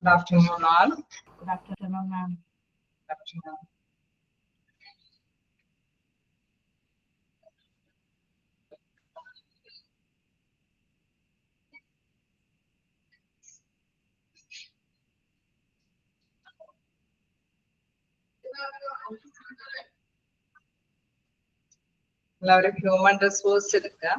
Good afternoon, all. Good afternoon, ma'am. Good afternoon. എല്ലാവരും human resource എടുക്കുക.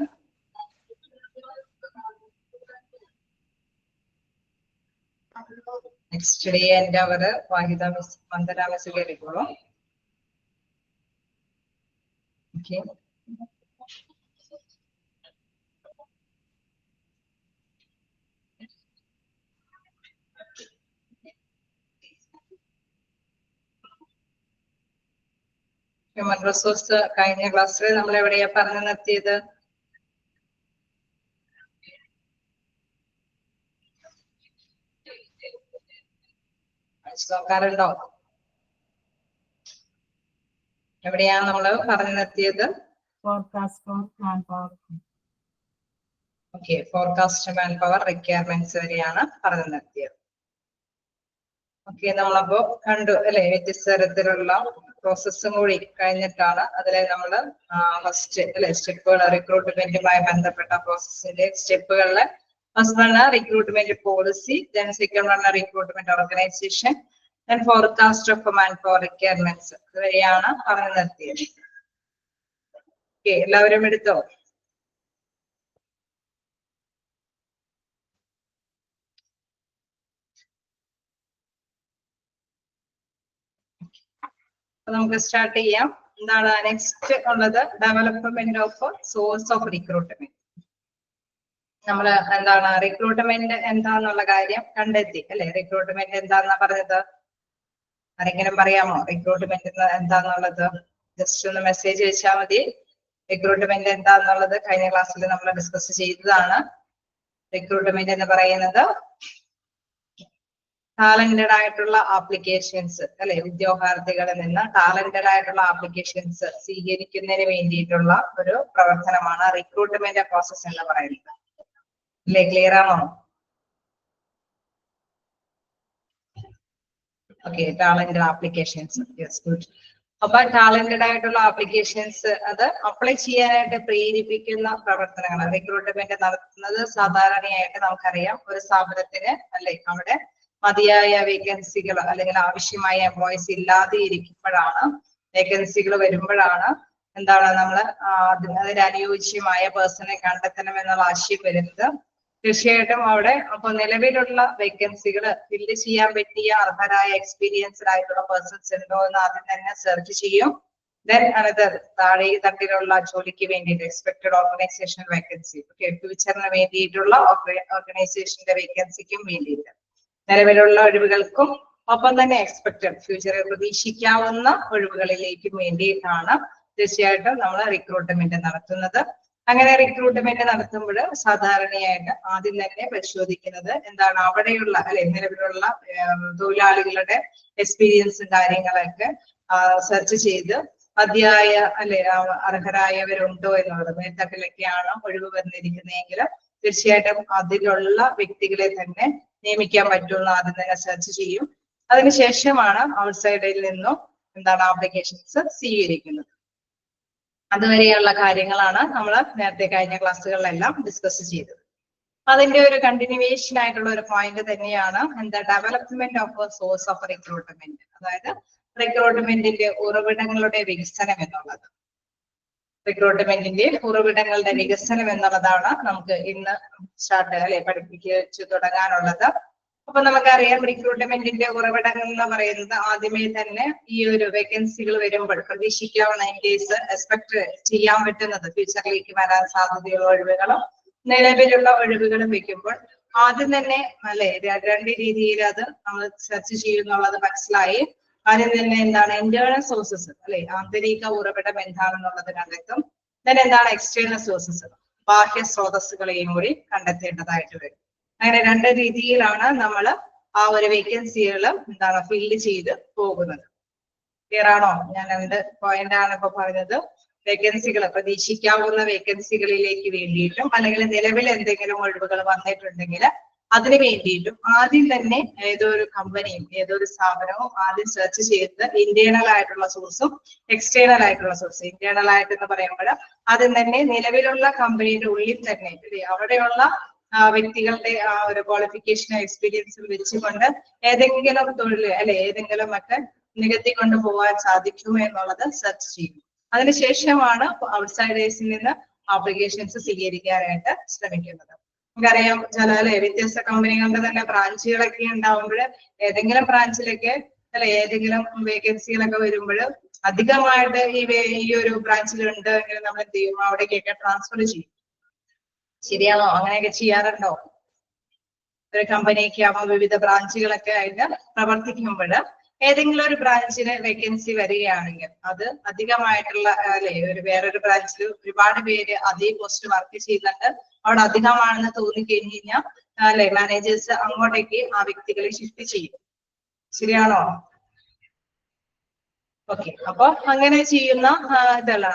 Next day എൻ്റെ അവര് വാഹിദ മിസ് വന്ദന മിസ് കയറിക്കോളൂ. ഓക്കെ, ഹ്യൂമൻ റിസോഴ്സ് കഴിഞ്ഞ ക്ലാസ്സിൽ നമ്മൾ എവിടെയാ പറഞ്ഞു നിർത്തിയത്? നോക്കാറുണ്ടോ? എവിടെയാണ് നമ്മൾ പറഞ്ഞു നിർത്തിയത്? Forecast for manpower. Okay, forecast man power requirements വരെയാണ് പറഞ്ഞു നിർത്തിയത്. ഓക്കെ, നമ്മളപ്പോ കണ്ടു അല്ലെ, വ്യത്യസ്ത തരത്തിലുള്ള പ്രോസസ്സും കൂടി കഴിഞ്ഞിട്ടാണ് അതിലെ നമ്മൾ ഫസ്റ്റ് അല്ലെ സ്റ്റെപ്പുകൾ, റിക്രൂട്ട്മെന്റുമായി ബന്ധപ്പെട്ട പ്രോസസ്സിന്റെ സ്റ്റെപ്പുകളിലെ first one recruitment policy, then second one recruitment organisation, then forecast of man power requirements ഇതുവരെയാണ് പറഞ്ഞു നിർത്തിയത്. ഓക്കെ, എല്ലാവരും എടുത്തോ? നമുക്ക് സ്റ്റാർട്ട് ചെയ്യാം. എന്താണ് നെക്സ്റ്റ് ഉള്ളത്? Development of swords of recruitment. നമ്മൾ എന്താണ് റിക്രൂട്ട്മെന്റ് എന്താന്നുള്ള കാര്യം കണ്ടെത്തി അല്ലെ. റിക്രൂട്ട്മെന്റ് എന്താന്നാ പറഞ്ഞത്? ആരെങ്കിലും പറയാമോ റിക്രൂട്ട്മെന്റ് എന്താന്നുള്ളത്? ജസ്റ്റ് ഒന്ന് മെസ്സേജ് വെച്ചാൽ മതി. റിക്രൂട്ട്മെന്റ് എന്താന്നുള്ളത് കഴിഞ്ഞ ക്ലാസ്സിൽ നമ്മൾ ഡിസ്കസ് ചെയ്തതാണ്. റിക്രൂട്ട്മെന്റ് എന്ന് പറയുന്നത് ടാലന്റഡ് ആയിട്ടുള്ള ആപ്ലിക്കേഷൻസ് അല്ലെ, ഉദ്യോഗാർത്ഥികളിൽ നിന്ന് ടാലന്റഡ് ആയിട്ടുള്ള ആപ്ലിക്കേഷൻസ് സ്വീകരിക്കുന്നതിന് വേണ്ടിയിട്ടുള്ള ഒരു പ്രവർത്തനമാണ് റിക്രൂട്ട്മെന്റ് പ്രോസസ് എന്ന് പറയുന്നത്. അല്ലെ, ക്ലിയർ ആണോ? Okay, talented applications, yes, good. അപ്പൊ ടാലന്റഡ് ആയിട്ടുള്ള ആപ്ലിക്കേഷൻസ് അത് അപ്ലൈ ചെയ്യാനായിട്ട് പ്രേരിപ്പിക്കുന്ന പ്രവർത്തനങ്ങൾ റിക്രൂട്ട്മെന്റ് നടത്തുന്നത്. സാധാരണയായിട്ട് നമുക്കറിയാം, ഒരു സ്ഥാപനത്തിന് അല്ലെ അവിടെ മതിയായ വേക്കൻസികൾ അല്ലെങ്കിൽ ആവശ്യമായ എംപ്ലോയീസ് ഇല്ലാതെ ഇരിക്കുമ്പോഴാണ്, വേക്കൻസികൾ വരുമ്പോഴാണ് എന്താണ് നമ്മൾ അതിന് അനുയോജ്യമായ പേഴ്സണെ കണ്ടെത്തണം എന്നുള്ള ആശയം വരുന്നത്. തീർച്ചയായിട്ടും അവിടെ അപ്പൊ നിലവിലുള്ള വേക്കൻസികൾ ഫില്ല് ചെയ്യാൻ പറ്റിയ അർഹരായ എക്സ്പീരിയൻസ്ഡ് ആയിട്ടുള്ള പേഴ്സൺസ് ഉണ്ടോ എന്ന് ആദ്യം തന്നെ സെർച്ച് ചെയ്യും. ദെൻ അനദർ താഴെ തട്ടിലുള്ള ജോലിക്ക് വേണ്ടിയിട്ട് എക്സ്പെക്ടഡ് ഓർഗനൈസേഷൻ വേക്കൻസി, ഫ്യൂച്ചറിന് വേണ്ടിയിട്ടുള്ള ഓർഗനൈസേഷന്റെ വേക്കൻസിക്കും വേണ്ടിയിട്ട്, നിലവിലുള്ള ഒഴിവുകൾക്കും ഒപ്പം തന്നെ എക്സ്പെക്ടഡ് ഫ്യൂച്ചറിൽ പ്രതീക്ഷിക്കാവുന്ന ഒഴിവുകളിലേക്കും വേണ്ടിയിട്ടാണ് തീർച്ചയായിട്ടും നമ്മൾ റിക്രൂട്ട്മെന്റ് നടത്തുന്നത്. അങ്ങനെ റിക്രൂട്ട്മെന്റ് നടത്തുമ്പോൾ സാധാരണയായിട്ട് ആദ്യം തന്നെ പരിശോധിക്കുന്നത് എന്താണ് അവിടെയുള്ള അല്ലെ നിലവിലുള്ള തൊഴിലാളികളുടെ എക്സ്പീരിയൻസും കാര്യങ്ങളൊക്കെ സെർച്ച് ചെയ്ത് മതിയായ അല്ലെ അർഹരായവരുണ്ടോ എന്നുള്ളത്. മേൽത്തട്ടിലൊക്കെയാണ് ഒഴിവ് വന്നിരിക്കുന്നതെങ്കിൽ തീർച്ചയായിട്ടും അതിലുള്ള വ്യക്തികളെ തന്നെ നിയമിക്കാൻ പറ്റുമെന്ന് ആദ്യം തന്നെ സെർച്ച് ചെയ്യും. അതിനുശേഷമാണ് ഔട്ട്സൈഡിൽ നിന്നും എന്താണ് ആപ്ലിക്കേഷൻസ് സ്വീകരിക്കുന്നത്. അതുവരെയുള്ള കാര്യങ്ങളാണ് നമ്മൾ നേരത്തെ കഴിഞ്ഞ ക്ലാസ്സുകളിലെല്ലാം ഡിസ്കസ് ചെയ്തത്. അതിന്റെ ഒരു കണ്ടിന്യൂവേഷൻ ആയിട്ടുള്ള ഒരു പോയിന്റ് തന്നെയാണ് എന്താ development of swords of recruitment, അതായത് റിക്രൂട്ട്മെന്റിന്റെ ഉറവിടങ്ങളുടെ വികസനം എന്നുള്ളത്. റിക്രൂട്ട്മെന്റിന്റെ ഉറവിടങ്ങളുടെ വികസനം എന്നുള്ളതാണ് നമുക്ക് ഇന്ന് സ്റ്റാർട്ട് അല്ലെ പഠിപ്പിച്ചു തുടങ്ങാനുള്ളത്. അപ്പൊ നമുക്കറിയാം റിക്രൂട്ട്മെന്റിന്റെ ഉറവിടങ്ങൾ എന്ന് പറയുന്നത് ആദ്യമേ തന്നെ ഈ ഒരു വേക്കൻസികൾ വരുമ്പോൾ പ്രതീക്ഷിക്കാവുന്ന കേസ് എക്സ്പെക്ട് ചെയ്യാൻ പറ്റുന്നത് ഫ്യൂച്ചറിലേക്ക് വരാൻ സാധ്യതയുള്ള ഒഴിവുകളും നിലവിലുള്ള ഒഴിവുകളും വെക്കുമ്പോൾ ആദ്യം തന്നെ അല്ലെ രണ്ട് രീതിയിൽ അത് നമ്മൾ സെർച്ച് ചെയ്യുന്നുള്ളത് മനസ്സിലായി. ആദ്യം തന്നെ എന്താണ് ഇന്റേണൽ സോഴ്സസ് അല്ലെ, ആന്തരിക ഉറവിടം എന്താണെന്നുള്ളത് കണ്ടെത്തും. then എന്താണ് എക്സ്റ്റേണൽ സോഴ്സസ്, ബാഹ്യ സ്രോതസ്സുകളെയും കൂടി കണ്ടെത്തേണ്ടതായിട്ട് വരും. അങ്ങനെ രണ്ട് രീതിയിലാണ് നമ്മൾ ആ ഒരു വേക്കൻസികൾ എന്താണ് ഫില്ല് ചെയ്ത് പോകുന്നത്. ക്ലിയർ ആണോ? ഞാൻ രണ്ട് പോയിന്റ് ആണ് ഇപ്പൊ പറഞ്ഞത്. വേക്കൻസികൾ പ്രതീക്ഷിക്കാവുന്ന വേക്കൻസികളിലേക്ക് വേണ്ടിയിട്ടും അല്ലെങ്കിൽ നിലവിൽ എന്തെങ്കിലും ഒഴിവുകൾ വന്നിട്ടുണ്ടെങ്കിൽ അതിന് വേണ്ടിയിട്ടും ആദ്യം തന്നെ ഏതൊരു കമ്പനിയും ഏതൊരു സ്ഥാപനവും ആദ്യം സെർച്ച് ചെയ്യുന്നത് ഇന്റേണൽ ആയിട്ടുള്ള സോഴ്സും എക്സ്റ്റേണൽ ആയിട്ടുള്ള സോഴ്സും. ഇന്റേണൽ ആയിട്ട് എന്ന് പറയുമ്പോൾ ആദ്യം തന്നെ നിലവിലുള്ള കമ്പനിയുടെ ഉള്ളിൽ തന്നെ അവിടെയുള്ള വ്യക്തികളുടെ ആ ഒരു ക്വാളിഫിക്കേഷൻ എക്സ്പീരിയൻസിൽ വെച്ചുകൊണ്ട് ഏതെങ്കിലും തൊഴിൽ ഏതെങ്കിലും ഒക്കെ നികത്തി കൊണ്ടുപോകാൻ സാധിക്കുമോ എന്നുള്ളത് സെർച്ച് ചെയ്യും. അതിനുശേഷമാണ് ഔട്ട്സൈഡേഴ്സിൽ നിന്ന് ആപ്ലിക്കേഷൻസ് സ്വീകരിക്കാനായിട്ട് ശ്രമിക്കുന്നത്. നമുക്കറിയാം ചില വ്യത്യസ്ത കമ്പനികളുടെ തന്നെ ബ്രാഞ്ചുകളൊക്കെ ഉണ്ടാവുമ്പോൾ ഏതെങ്കിലും ബ്രാഞ്ചിലൊക്കെ ഏതെങ്കിലും വേക്കൻസികളൊക്കെ വരുമ്പോൾ അധികമായിട്ട് ഈ ഒരു ബ്രാഞ്ചിലുണ്ട് എങ്കിൽ നമ്മൾ എന്ത് ചെയ്യും, അവിടേക്കൊക്കെ ട്രാൻസ്ഫർ ചെയ്യും. ശരിയാണോ? അങ്ങനെയൊക്കെ ചെയ്യാറുണ്ടോ? ഒരു കമ്പനിക്ക് ആവുമ്പോൾ വിവിധ ബ്രാഞ്ചുകളൊക്കെ ആയിട്ട് പ്രവർത്തിക്കുമ്പോൾ ഏതെങ്കിലും ഒരു ബ്രാഞ്ചിന് വേക്കൻസി വരികയാണെങ്കിൽ അത് അധികമായിട്ടുള്ള വേറൊരു ബ്രാഞ്ചിൽ ഒരുപാട് പേര് അതേ പോസ്റ്റ് വർക്ക് ചെയ്യുന്നുണ്ട്, അവിടെ അധികമാണെന്ന് തോന്നിക്കഴിഞ്ഞു കഴിഞ്ഞാൽ മാനേജേഴ്സ് അങ്ങോട്ടേക്ക് ആ വ്യക്തികളെ ഷിഫ്റ്റ് ചെയ്യും. ശരിയാണോ? ഓക്കെ, അപ്പൊ അങ്ങനെ ചെയ്യുന്ന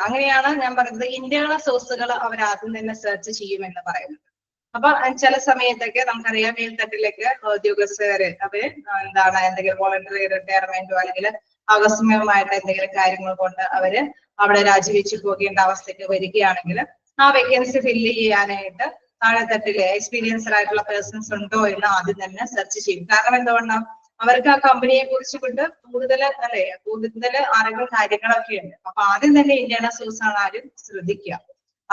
അങ്ങനെയാണ് ഞാൻ പറയുന്നത് ഇന്റേണൽ സോഴ്സുകൾ അവർ ആദ്യം തന്നെ സെർച്ച് ചെയ്യുമെന്ന് പറയുന്നത്. അപ്പൊ ചില സമയത്തൊക്കെ നമുക്കറിയാം മേൽത്തട്ടിലേക്ക് ഉദ്യോഗസ്ഥര് അവര് എന്തെങ്കിലും വോളണ്ടറി റിട്ടയർമെന്റോ അല്ലെങ്കിൽ ആകസ്മികമായിട്ട് എന്തെങ്കിലും കാര്യങ്ങൾ കൊണ്ട് അവര് അവിടെ രാജിവെച്ച് പോകേണ്ട അവസ്ഥയ്ക്ക് വരികയാണെങ്കിൽ ആ വേക്കൻസി ഫില്ല് ചെയ്യാനായിട്ട് താഴെത്തട്ടിലെ എക്സ്പീരിയൻസ്ഡ് ആയിട്ടുള്ള പേഴ്സൺസ് ഉണ്ടോ എന്ന് ആദ്യം തന്നെ സെർച്ച് ചെയ്യും. കാരണം എന്തുകൊണ്ടാണ്, അവർക്ക് ആ കമ്പനിയെ കുറിച്ച് കൊണ്ട് കൂടുതൽ അറിവും കാര്യങ്ങളൊക്കെ ഉണ്ട്. അപ്പൊ ആദ്യം തന്നെ ഇന്റേണൽ സോഴ്സ് ആണ് ആരും ശ്രദ്ധിക്കുക.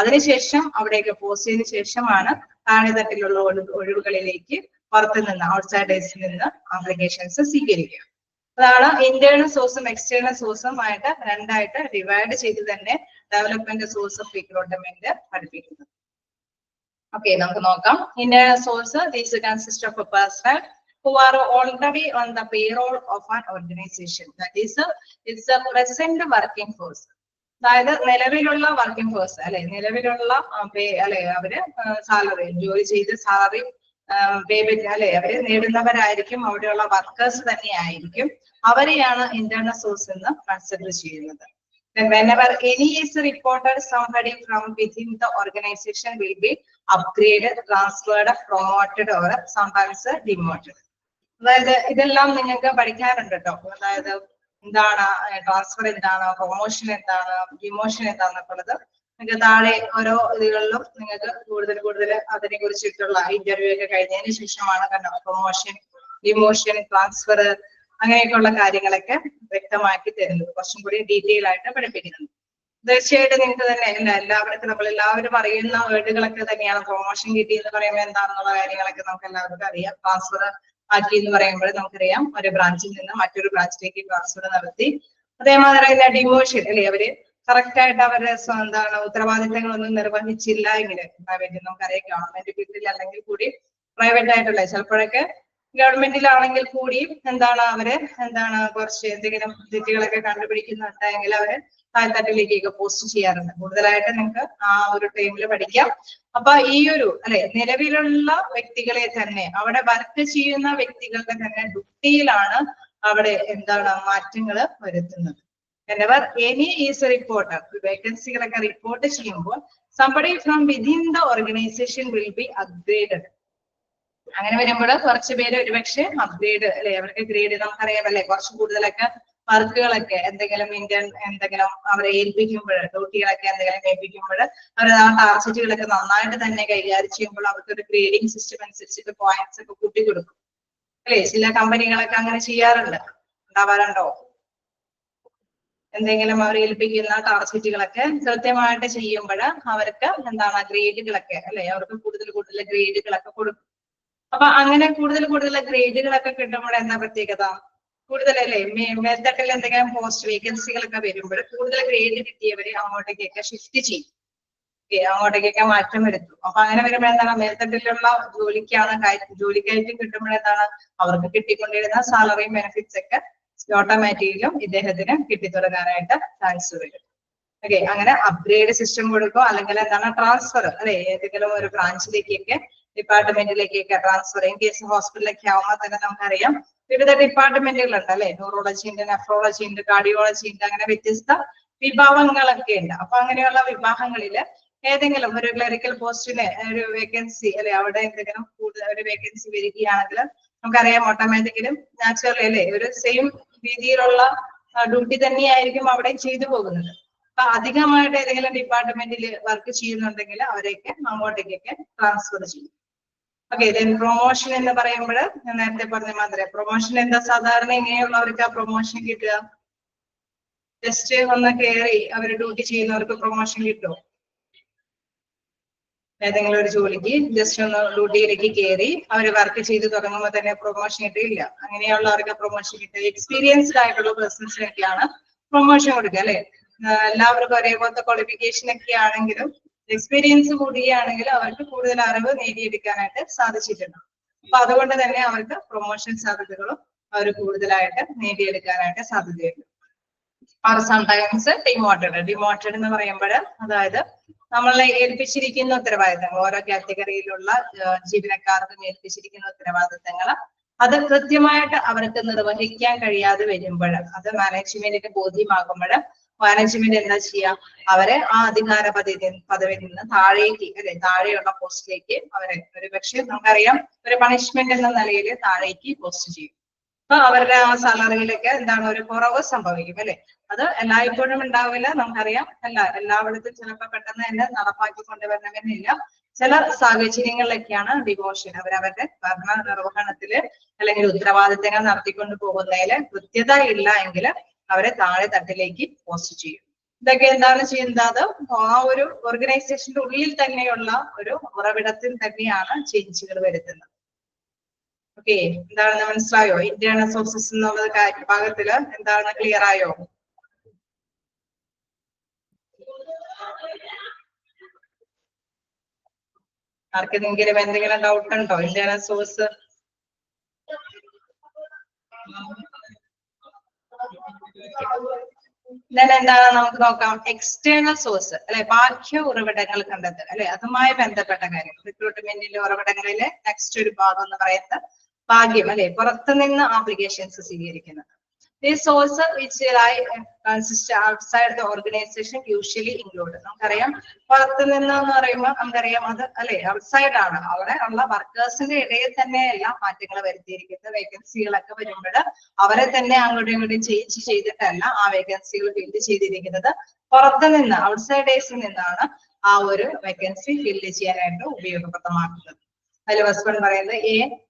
അതിനുശേഷം അവിടേക്ക് പോസ്റ്റ് ചെയ്തതിനു ശേഷമാണ് താഴെത്തട്ടിലുള്ള ഒഴിവുകളിലേക്ക് പുറത്തു നിന്ന് ഔട്ട്സൈഡേഴ്സിൽ നിന്ന് ആപ്ലിക്കേഷൻസ് സ്വീകരിക്കുക. അതാണ് ഇന്റേണൽ സോഴ്സും എക്സ്റ്റേണൽ സോഴ്സും ആയിട്ട് രണ്ടായിട്ട് ഡിവൈഡ് ചെയ്ത് തന്നെ ഡെവലപ്മെന്റ് സോഴ്സ് ഓഫ് റിക്രൂട്ട്മെന്റ് പഠിപ്പിക്കുന്നത്. ഓക്കെ, നമുക്ക് നോക്കാം. Internal source these consist of A personal who are already on the payroll of an organization. That is, it's a present working force. അതായത് നിലവിലുള്ള വർക്കിംഗ് ഫോഴ്സ് നിലവിലുള്ള അവര് salary ജോലി ചെയ്ത് salary payment അവര് നേടുന്നവരായിരിക്കും, അവിടെയുള്ള വർക്കേഴ്സ് തന്നെ ആയിരിക്കും. അവരെയാണ് ഇന്റേണൽ സോഴ്സ് എന്ന് കൺസിഡർ ചെയ്യുന്നത്. Then whenever any is reported, somebody from within the organization will be upgraded, transferred, promoted or sometimes demoted. അതായത് ഇതെല്ലാം നിങ്ങൾക്ക് പഠിക്കാറുണ്ട് കേട്ടോ. അതായത് എന്താണ് ട്രാൻസ്ഫർ, എന്താണ് പ്രൊമോഷൻ, എന്താണ് ഡിമോഷൻ എന്താണെന്നൊക്കെ ഉള്ളത് നിങ്ങൾക്ക് താഴെ ഓരോ ഇതികളിലും നിങ്ങൾക്ക് കൂടുതൽ അതിനെ കുറിച്ചിട്ടുള്ള ഇന്റർവ്യൂ ഒക്കെ കഴിഞ്ഞതിന് ശേഷമാണ് പ്രൊമോഷൻ, ഡിമോഷൻ, ട്രാൻസ്ഫർ അങ്ങനെയൊക്കെയുള്ള കാര്യങ്ങളൊക്കെ വ്യക്തമാക്കി തരുന്നത്, കുറച്ചും കൂടി ഡീറ്റെയിൽ ആയിട്ട് പഠിപ്പിക്കുന്നത്. തീർച്ചയായിട്ടും നിങ്ങൾക്ക് തന്നെ എല്ലാവർക്കും നമ്മളെല്ലാവരും അറിയുന്ന വേർഡുകളൊക്കെ തന്നെയാണ്. പ്രൊമോഷൻ കിട്ടി എന്ന് പറയുമ്പോൾ എന്താണെന്നുള്ള കാര്യങ്ങളൊക്കെ നമുക്ക് എല്ലാവർക്കും അറിയാം. ട്രാൻസ്ഫർ ആക്കി എന്ന് പറയുമ്പോൾ നമുക്കറിയാം ഒരു ബ്രാഞ്ചിൽ നിന്ന് മറ്റൊരു ബ്രാഞ്ചിലേക്ക് ട്രാൻസ്ഫർ നടത്തി. അതേമാതിരി തന്നെ ഡിമോഷൻ അവര് കറക്റ്റ് ആയിട്ട് അവരുടെ ഉത്തരവാദിത്തങ്ങളൊന്നും നിർവഹിച്ചില്ല എങ്കിൽ നമുക്കറിയാം ഗവൺമെന്റ് ഫീൽഡിൽ അല്ലെങ്കിൽ കൂടി പ്രൈവറ്റ് ആയിട്ടുള്ള ചിലപ്പോഴൊക്കെ ഗവൺമെന്റിലാണെങ്കിൽ കൂടിയും അവര് കുറച്ച് എന്തെങ്കിലും തെറ്റുകളൊക്കെ കണ്ടുപിടിക്കുന്നുണ്ടെങ്കിൽ അവര് താഴ്ത്തട്ടിലേക്കൊക്കെ പോസ്റ്റ് ചെയ്യാറുണ്ട്. കൂടുതലായിട്ട് നിങ്ങൾക്ക് ആ ഒരു ടൈമിൽ പഠിക്കാം. അപ്പൊ ഈ ഒരു നിലവിലുള്ള വ്യക്തികളെ തന്നെ അവിടെ വർക്ക് ചെയ്യുന്ന വ്യക്തികളുടെ തന്നെ ഡ്യൂട്ടിയിലാണ് അവിടെ മാറ്റങ്ങൾ വരുത്തുന്നത്. whenever any is reported, വേക്കൻസികളൊക്കെ റിപ്പോർട്ട് ചെയ്യുമ്പോൾ somebody from within the organization will be upgraded. അങ്ങനെ വരുമ്പോൾ കുറച്ച് പേര് ഒരുപക്ഷെ അപ്ഗ്രേഡ് അവർക്ക് ഗ്രേഡ് നമുക്കറിയാം കുറച്ച് കൂടുതലൊക്കെ വർക്കുകളൊക്കെ എന്തെങ്കിലും അവരെ ഏൽപ്പിക്കുമ്പോൾ ഡ്യൂട്ടികളൊക്കെ എന്തെങ്കിലും ഏൽപ്പിക്കുമ്പോൾ അവർ ആ ടാർഗറ്റുകളൊക്കെ നന്നായിട്ട് തന്നെ കൈകാര്യം ചെയ്യുമ്പോൾ അവർക്ക് ഒരു ഗ്രേഡിംഗ് സിസ്റ്റം അനുസരിച്ചിട്ട് പോയിന്റ്സ് ഒക്കെ കൂട്ടിക്കൊടുക്കും. ചില കമ്പനികളൊക്കെ അങ്ങനെ ചെയ്യാറുണ്ട്, ഉണ്ടാവാറുണ്ടോ? എന്തെങ്കിലും അവർ ഏൽപ്പിക്കുന്ന ടാർഗറ്റുകളൊക്കെ കൃത്യമായിട്ട് ചെയ്യുമ്പോൾ അവർക്ക് ഗ്രേഡുകളൊക്കെ അവർക്ക് കൂടുതൽ ഗ്രേഡുകളൊക്കെ കൊടുക്കും. അപ്പൊ അങ്ങനെ കൂടുതൽ ഗ്രേഡുകളൊക്കെ കിട്ടുമ്പോൾ എന്താ പ്രത്യേകത? കൂടുതലല്ലേ മേൽത്തട്ടിൽ എന്തെങ്കിലും പോസ്റ്റ് വേക്കൻസികളൊക്കെ വരുമ്പോൾ കൂടുതൽ ഗ്രേഡ് കിട്ടിയവരെ അങ്ങോട്ടേക്കൊക്കെ ഷിഫ്റ്റ് ചെയ്യും, അങ്ങോട്ടേക്കൊക്കെ മാറ്റം വരുത്തും. അപ്പൊ അങ്ങനെ വരുമ്പോൾ മേൽത്തട്ടിലുള്ള ജോലിക്കയറ്റം കിട്ടുമ്പോൾ അവർക്ക് കിട്ടിക്കൊണ്ടിരുന്ന സാലറിയും ബെനിഫിറ്റ്സ് ഒക്കെ ഓട്ടോമാറ്റിക്കലും ഇദ്ദേഹത്തിന് കിട്ടിത്തുടങ്ങാനായിട്ട് ചാൻസ് വരും. ഓക്കെ, അങ്ങനെ അപ്ഗ്രേഡ് സിസ്റ്റം കൊടുക്കും. അല്ലെങ്കിൽ ട്രാൻസ്ഫർ ഏതെങ്കിലും ഒരു ബ്രാഞ്ചിലേക്കൊക്കെ ഡിപ്പാർട്ട്മെന്റിലേക്കൊക്കെ ട്രാൻസ്ഫർ. ഇൻ കേസ് ഹോസ്പിറ്റലിലൊക്കെ ആവുമ്പോൾ തന്നെ നമുക്കറിയാം വിവിധ ഡിപ്പാർട്ട്മെന്റുകളുണ്ട് ന്യൂറോളജി ഉണ്ട്, നെഫ്രോളജി ഉണ്ട്, കാർഡിയോളജി ഉണ്ട്, അങ്ങനെ വ്യത്യസ്ത വിഭാഗങ്ങളൊക്കെ ഉണ്ട്. അപ്പൊ അങ്ങനെയുള്ള വിഭാഗങ്ങളില് ഏതെങ്കിലും ഒരു ക്ലറിക്കൽ പോസ്റ്റിന് ഒരു വേക്കൻസി അല്ലെ, അവിടെ എന്തെങ്കിലും കൂടുതൽ ഒരു വേക്കൻസി വരികയാണെങ്കിൽ നമുക്കറിയാം ഓട്ടോമാറ്റിക്കലും നാച്ചുറലി അല്ലെ ഒരു സെയിം രീതിയിലുള്ള ഡ്യൂട്ടി തന്നെയായിരിക്കും അവിടെ ചെയ്തു പോകുന്നത്. അപ്പൊ അധികമായിട്ട് ഏതെങ്കിലും ഡിപ്പാർട്ട്മെന്റിൽ വർക്ക് ചെയ്യുന്നുണ്ടെങ്കിൽ അവരെയൊക്കെ അങ്ങോട്ടേക്കൊക്കെ ട്രാൻസ്ഫർ ചെയ്യും. ഓക്കെ, ദെൻ പ്രൊമോഷൻ എന്ന് പറയുമ്പോൾ ഞാൻ നേരത്തെ പറഞ്ഞ മാതിരി പ്രൊമോഷൻ എന്താ സാധാരണ എങ്ങനെയുള്ളവർക്ക് ആ പ്രൊമോഷൻ കിട്ടുക? ജസ്റ്റ് ഒന്ന് കയറി അവർ ഡ്യൂട്ടി ചെയ്യുന്നവർക്ക് പ്രൊമോഷൻ കിട്ടുമോ? ഏതെങ്കിലും ഒരു ജോലിക്ക് ജസ്റ്റ് ഒന്ന് ഡ്യൂട്ടിയിലേക്ക് കയറി അവർ വർക്ക് ചെയ്ത് തുടങ്ങുമ്പോൾ തന്നെ പ്രൊമോഷൻ കിട്ടില്ല. അങ്ങനെയുള്ളവർക്ക് പ്രൊമോഷൻ കിട്ടുക എക്സ്പീരിയൻസ്ഡ് ആയിട്ടുള്ള പേഴ്സൺസിനൊക്കെയാണ് പ്രൊമോഷൻ കൊടുക്കുക അല്ലെ. എല്ലാവർക്കും ഒരേപോലത്തെ ക്വാളിഫിക്കേഷൻ ഒക്കെ ആണെങ്കിലും എക്സ്പീരിയൻസ് കൂടുകയാണെങ്കിൽ അവർക്ക് കൂടുതൽ അറിവ് നേടിയെടുക്കാനായിട്ട് സാധിച്ചിട്ടുണ്ട്. അപ്പൊ അതുകൊണ്ട് തന്നെ അവർക്ക് പ്രൊമോഷൻ സാധ്യതകളും അവർ കൂടുതലായിട്ട് നേടിയെടുക്കാനായിട്ട് സാധ്യതയുണ്ട്. അവർ സംടൈംസ് ഡിമോട്ടഡ് എന്ന് പറയുമ്പോൾ അതായത് നമ്മളെ ഏൽപ്പിച്ചിരിക്കുന്ന ഉത്തരവാദിത്തങ്ങൾ ഓരോ കാറ്റഗറിയിലുള്ള ജീവനക്കാർക്കും ഏൽപ്പിച്ചിരിക്കുന്ന ഉത്തരവാദിത്തങ്ങൾ അത് കൃത്യമായിട്ട് അവർക്ക് നിർവഹിക്കാൻ കഴിയാതെ വരുമ്പോൾ അത് മാനേജ്മെന്റിന് ബോധ്യമാകുമ്പോൾ മാനേജ്മെന്റ് എന്താ ചെയ്യാം? അവരെ ആ അധികാര പദവിയിൽ നിന്ന് താഴേക്ക് അല്ലെ താഴെയുള്ള പോസ്റ്റിലേക്ക് അവരെ ഒരു പക്ഷേ നമുക്കറിയാം ഒരു പണിഷ്മെന്റ് എന്ന നിലയിൽ താഴേക്ക് പോസ്റ്റ് ചെയ്യും. അപ്പൊ അവരുടെ ആ സാലറിയിലൊക്കെ എന്താണ് ഒരു കുറവ് സംഭവിക്കും അല്ലെ. അത് എല്ലായ്പ്പോഴും ഉണ്ടാവില്ല, നമുക്കറിയാം. എല്ലായിടത്തും ചിലപ്പോൾ പെട്ടെന്ന് തന്നെ നടപ്പാക്കി കൊണ്ടുവരണമെന്നില്ല. ചില സാഹചര്യങ്ങളിലൊക്കെയാണ് ഡിവോഷൻ അവരവരുടെ ഭരണ നിർവഹണത്തില് അല്ലെങ്കിൽ ഉത്തരവാദിത്തങ്ങൾ നടത്തിക്കൊണ്ട് പോകുന്നതിൽ കൃത്യത ഇല്ല എങ്കിൽ അവരെ താഴെ തട്ടിലേക്ക് പോസ്റ്റ് ചെയ്യും. ഇതൊക്കെ എന്താണ് ചെയ്യുന്നത്? ആ ഒരു ഓർഗനൈസേഷന്റെ ഉള്ളിൽ തന്നെയുള്ള ഒരു ഉറവിടത്തിൽ തന്നെയാണ് ചേഞ്ചുകൾ വരുത്തുന്നത്. ഓക്കെ, എന്താണെന്ന് മനസ്സിലായോ? ഇന്റേണൽ സോഴ്സസ് എന്നുള്ള ഭാഗത്തില് എന്താണ് ക്ലിയർ ആയോ? ആർക്കെങ്കിലും എന്തെങ്കിലും ഡൗട്ട് ഉണ്ടോ? ഇന്റേണൽ സോഴ്സ് എന്താണ് നമുക്ക് നോക്കാം. എക്സ്റ്റേണൽ സോഴ്സ് അല്ലെ, ബാഹ്യ ഉറവിടങ്ങൾ കണ്ടെത്തുക അല്ലെ, അതുമായി ബന്ധപ്പെട്ട കാര്യം. റിക്രൂട്ട്മെന്റിന്റെ ഉറവിടങ്ങളിലെ നെക്സ്റ്റ് ഒരു ഭാഗം എന്ന് പറയുന്നത് ഭാഗ്യം അല്ലെ, പുറത്തുനിന്ന് ആപ്ലിക്കേഷൻസ് സ്വീകരിക്കുന്നത്. The source which consist outside the organization usually include. നമുക്കറിയാം പുറത്തു നിന്ന് എന്ന് പറയുമ്പോൾ നമുക്കറിയാം അത് അല്ലെ ഔട്ട്സൈഡ് ആണ്. അവിടെ ഉള്ള വർക്കേഴ്സിന്റെ ഇടയിൽ തന്നെ എല്ലാം മാറ്റങ്ങൾ വരുത്തിയിരിക്കുന്നത്. വേക്കൻസികളൊക്കെ വരുമ്പോൾ അവരെ തന്നെ അങ്ങോട്ടും ഇങ്ങോട്ടും ചേഞ്ച് ചെയ്തിട്ടല്ല ആ വേക്കൻസികൾ ഫില്ല് ചെയ്തിരിക്കുന്നത്. പുറത്തു നിന്ന് ഔട്ട്സൈഡേഴ്സിൽ നിന്നാണ് ആ ഒരു വേക്കൻസി ഫില്ല് ചെയ്യാനായിട്ട് ഉപയോഗപ്രദമാക്കുന്നത്. അതിൽ ഫസ്റ്റ് പറയുന്നത്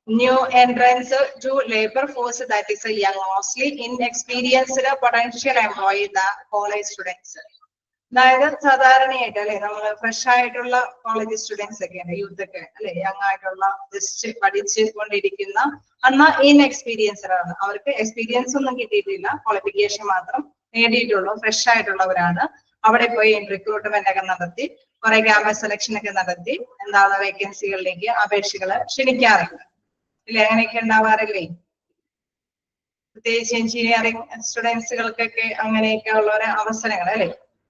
new entrance to labor force, that is a young mostly inexperienced potential employee, the college students. അതായത് സാധാരണയായിട്ട് അല്ലെ നമ്മൾ ഫ്രഷ് ആയിട്ടുള്ള കോളേജ് സ്റ്റുഡൻസ് ഒക്കെ ഉണ്ട്, യൂത്ത് ഒക്കെ അല്ലെ, യങ് ആയിട്ടുള്ള ജസ്റ്റ് പഠിച്ചു കൊണ്ടിരിക്കുന്ന എന്നാൽ ഇൻഎക്സ്പീരിയൻസ്ഡ് ആണ്. അവർക്ക് എക്സ്പീരിയൻസ് ഒന്നും കിട്ടിയിട്ടില്ല, ക്വാളിഫിക്കേഷൻ മാത്രം നേടിയിട്ടുള്ളൂ, ഫ്രഷ് ആയിട്ടുള്ളവരാണ്. അവിടെ പോയി റിക്രൂട്ട്മെന്റ് ഒക്കെ നടത്തി കുറെ ക്യാമ്പസ് സെലക്ഷൻ ഒക്കെ നടത്തി എന്താണ് വേക്കൻസികളിലേക്ക് അപേക്ഷകൾ ക്ഷണിക്കാറുണ്ട് ഇല്ലേ? അങ്ങനെയൊക്കെ ഉണ്ടാവാറില്ലേ? പ്രത്യേകിച്ച് എഞ്ചിനീയറിംഗ് സ്റ്റുഡൻസുകൾക്കൊക്കെ അങ്ങനെയൊക്കെ ഉള്ള ഒരു അവസരങ്ങൾ അല്ലെ.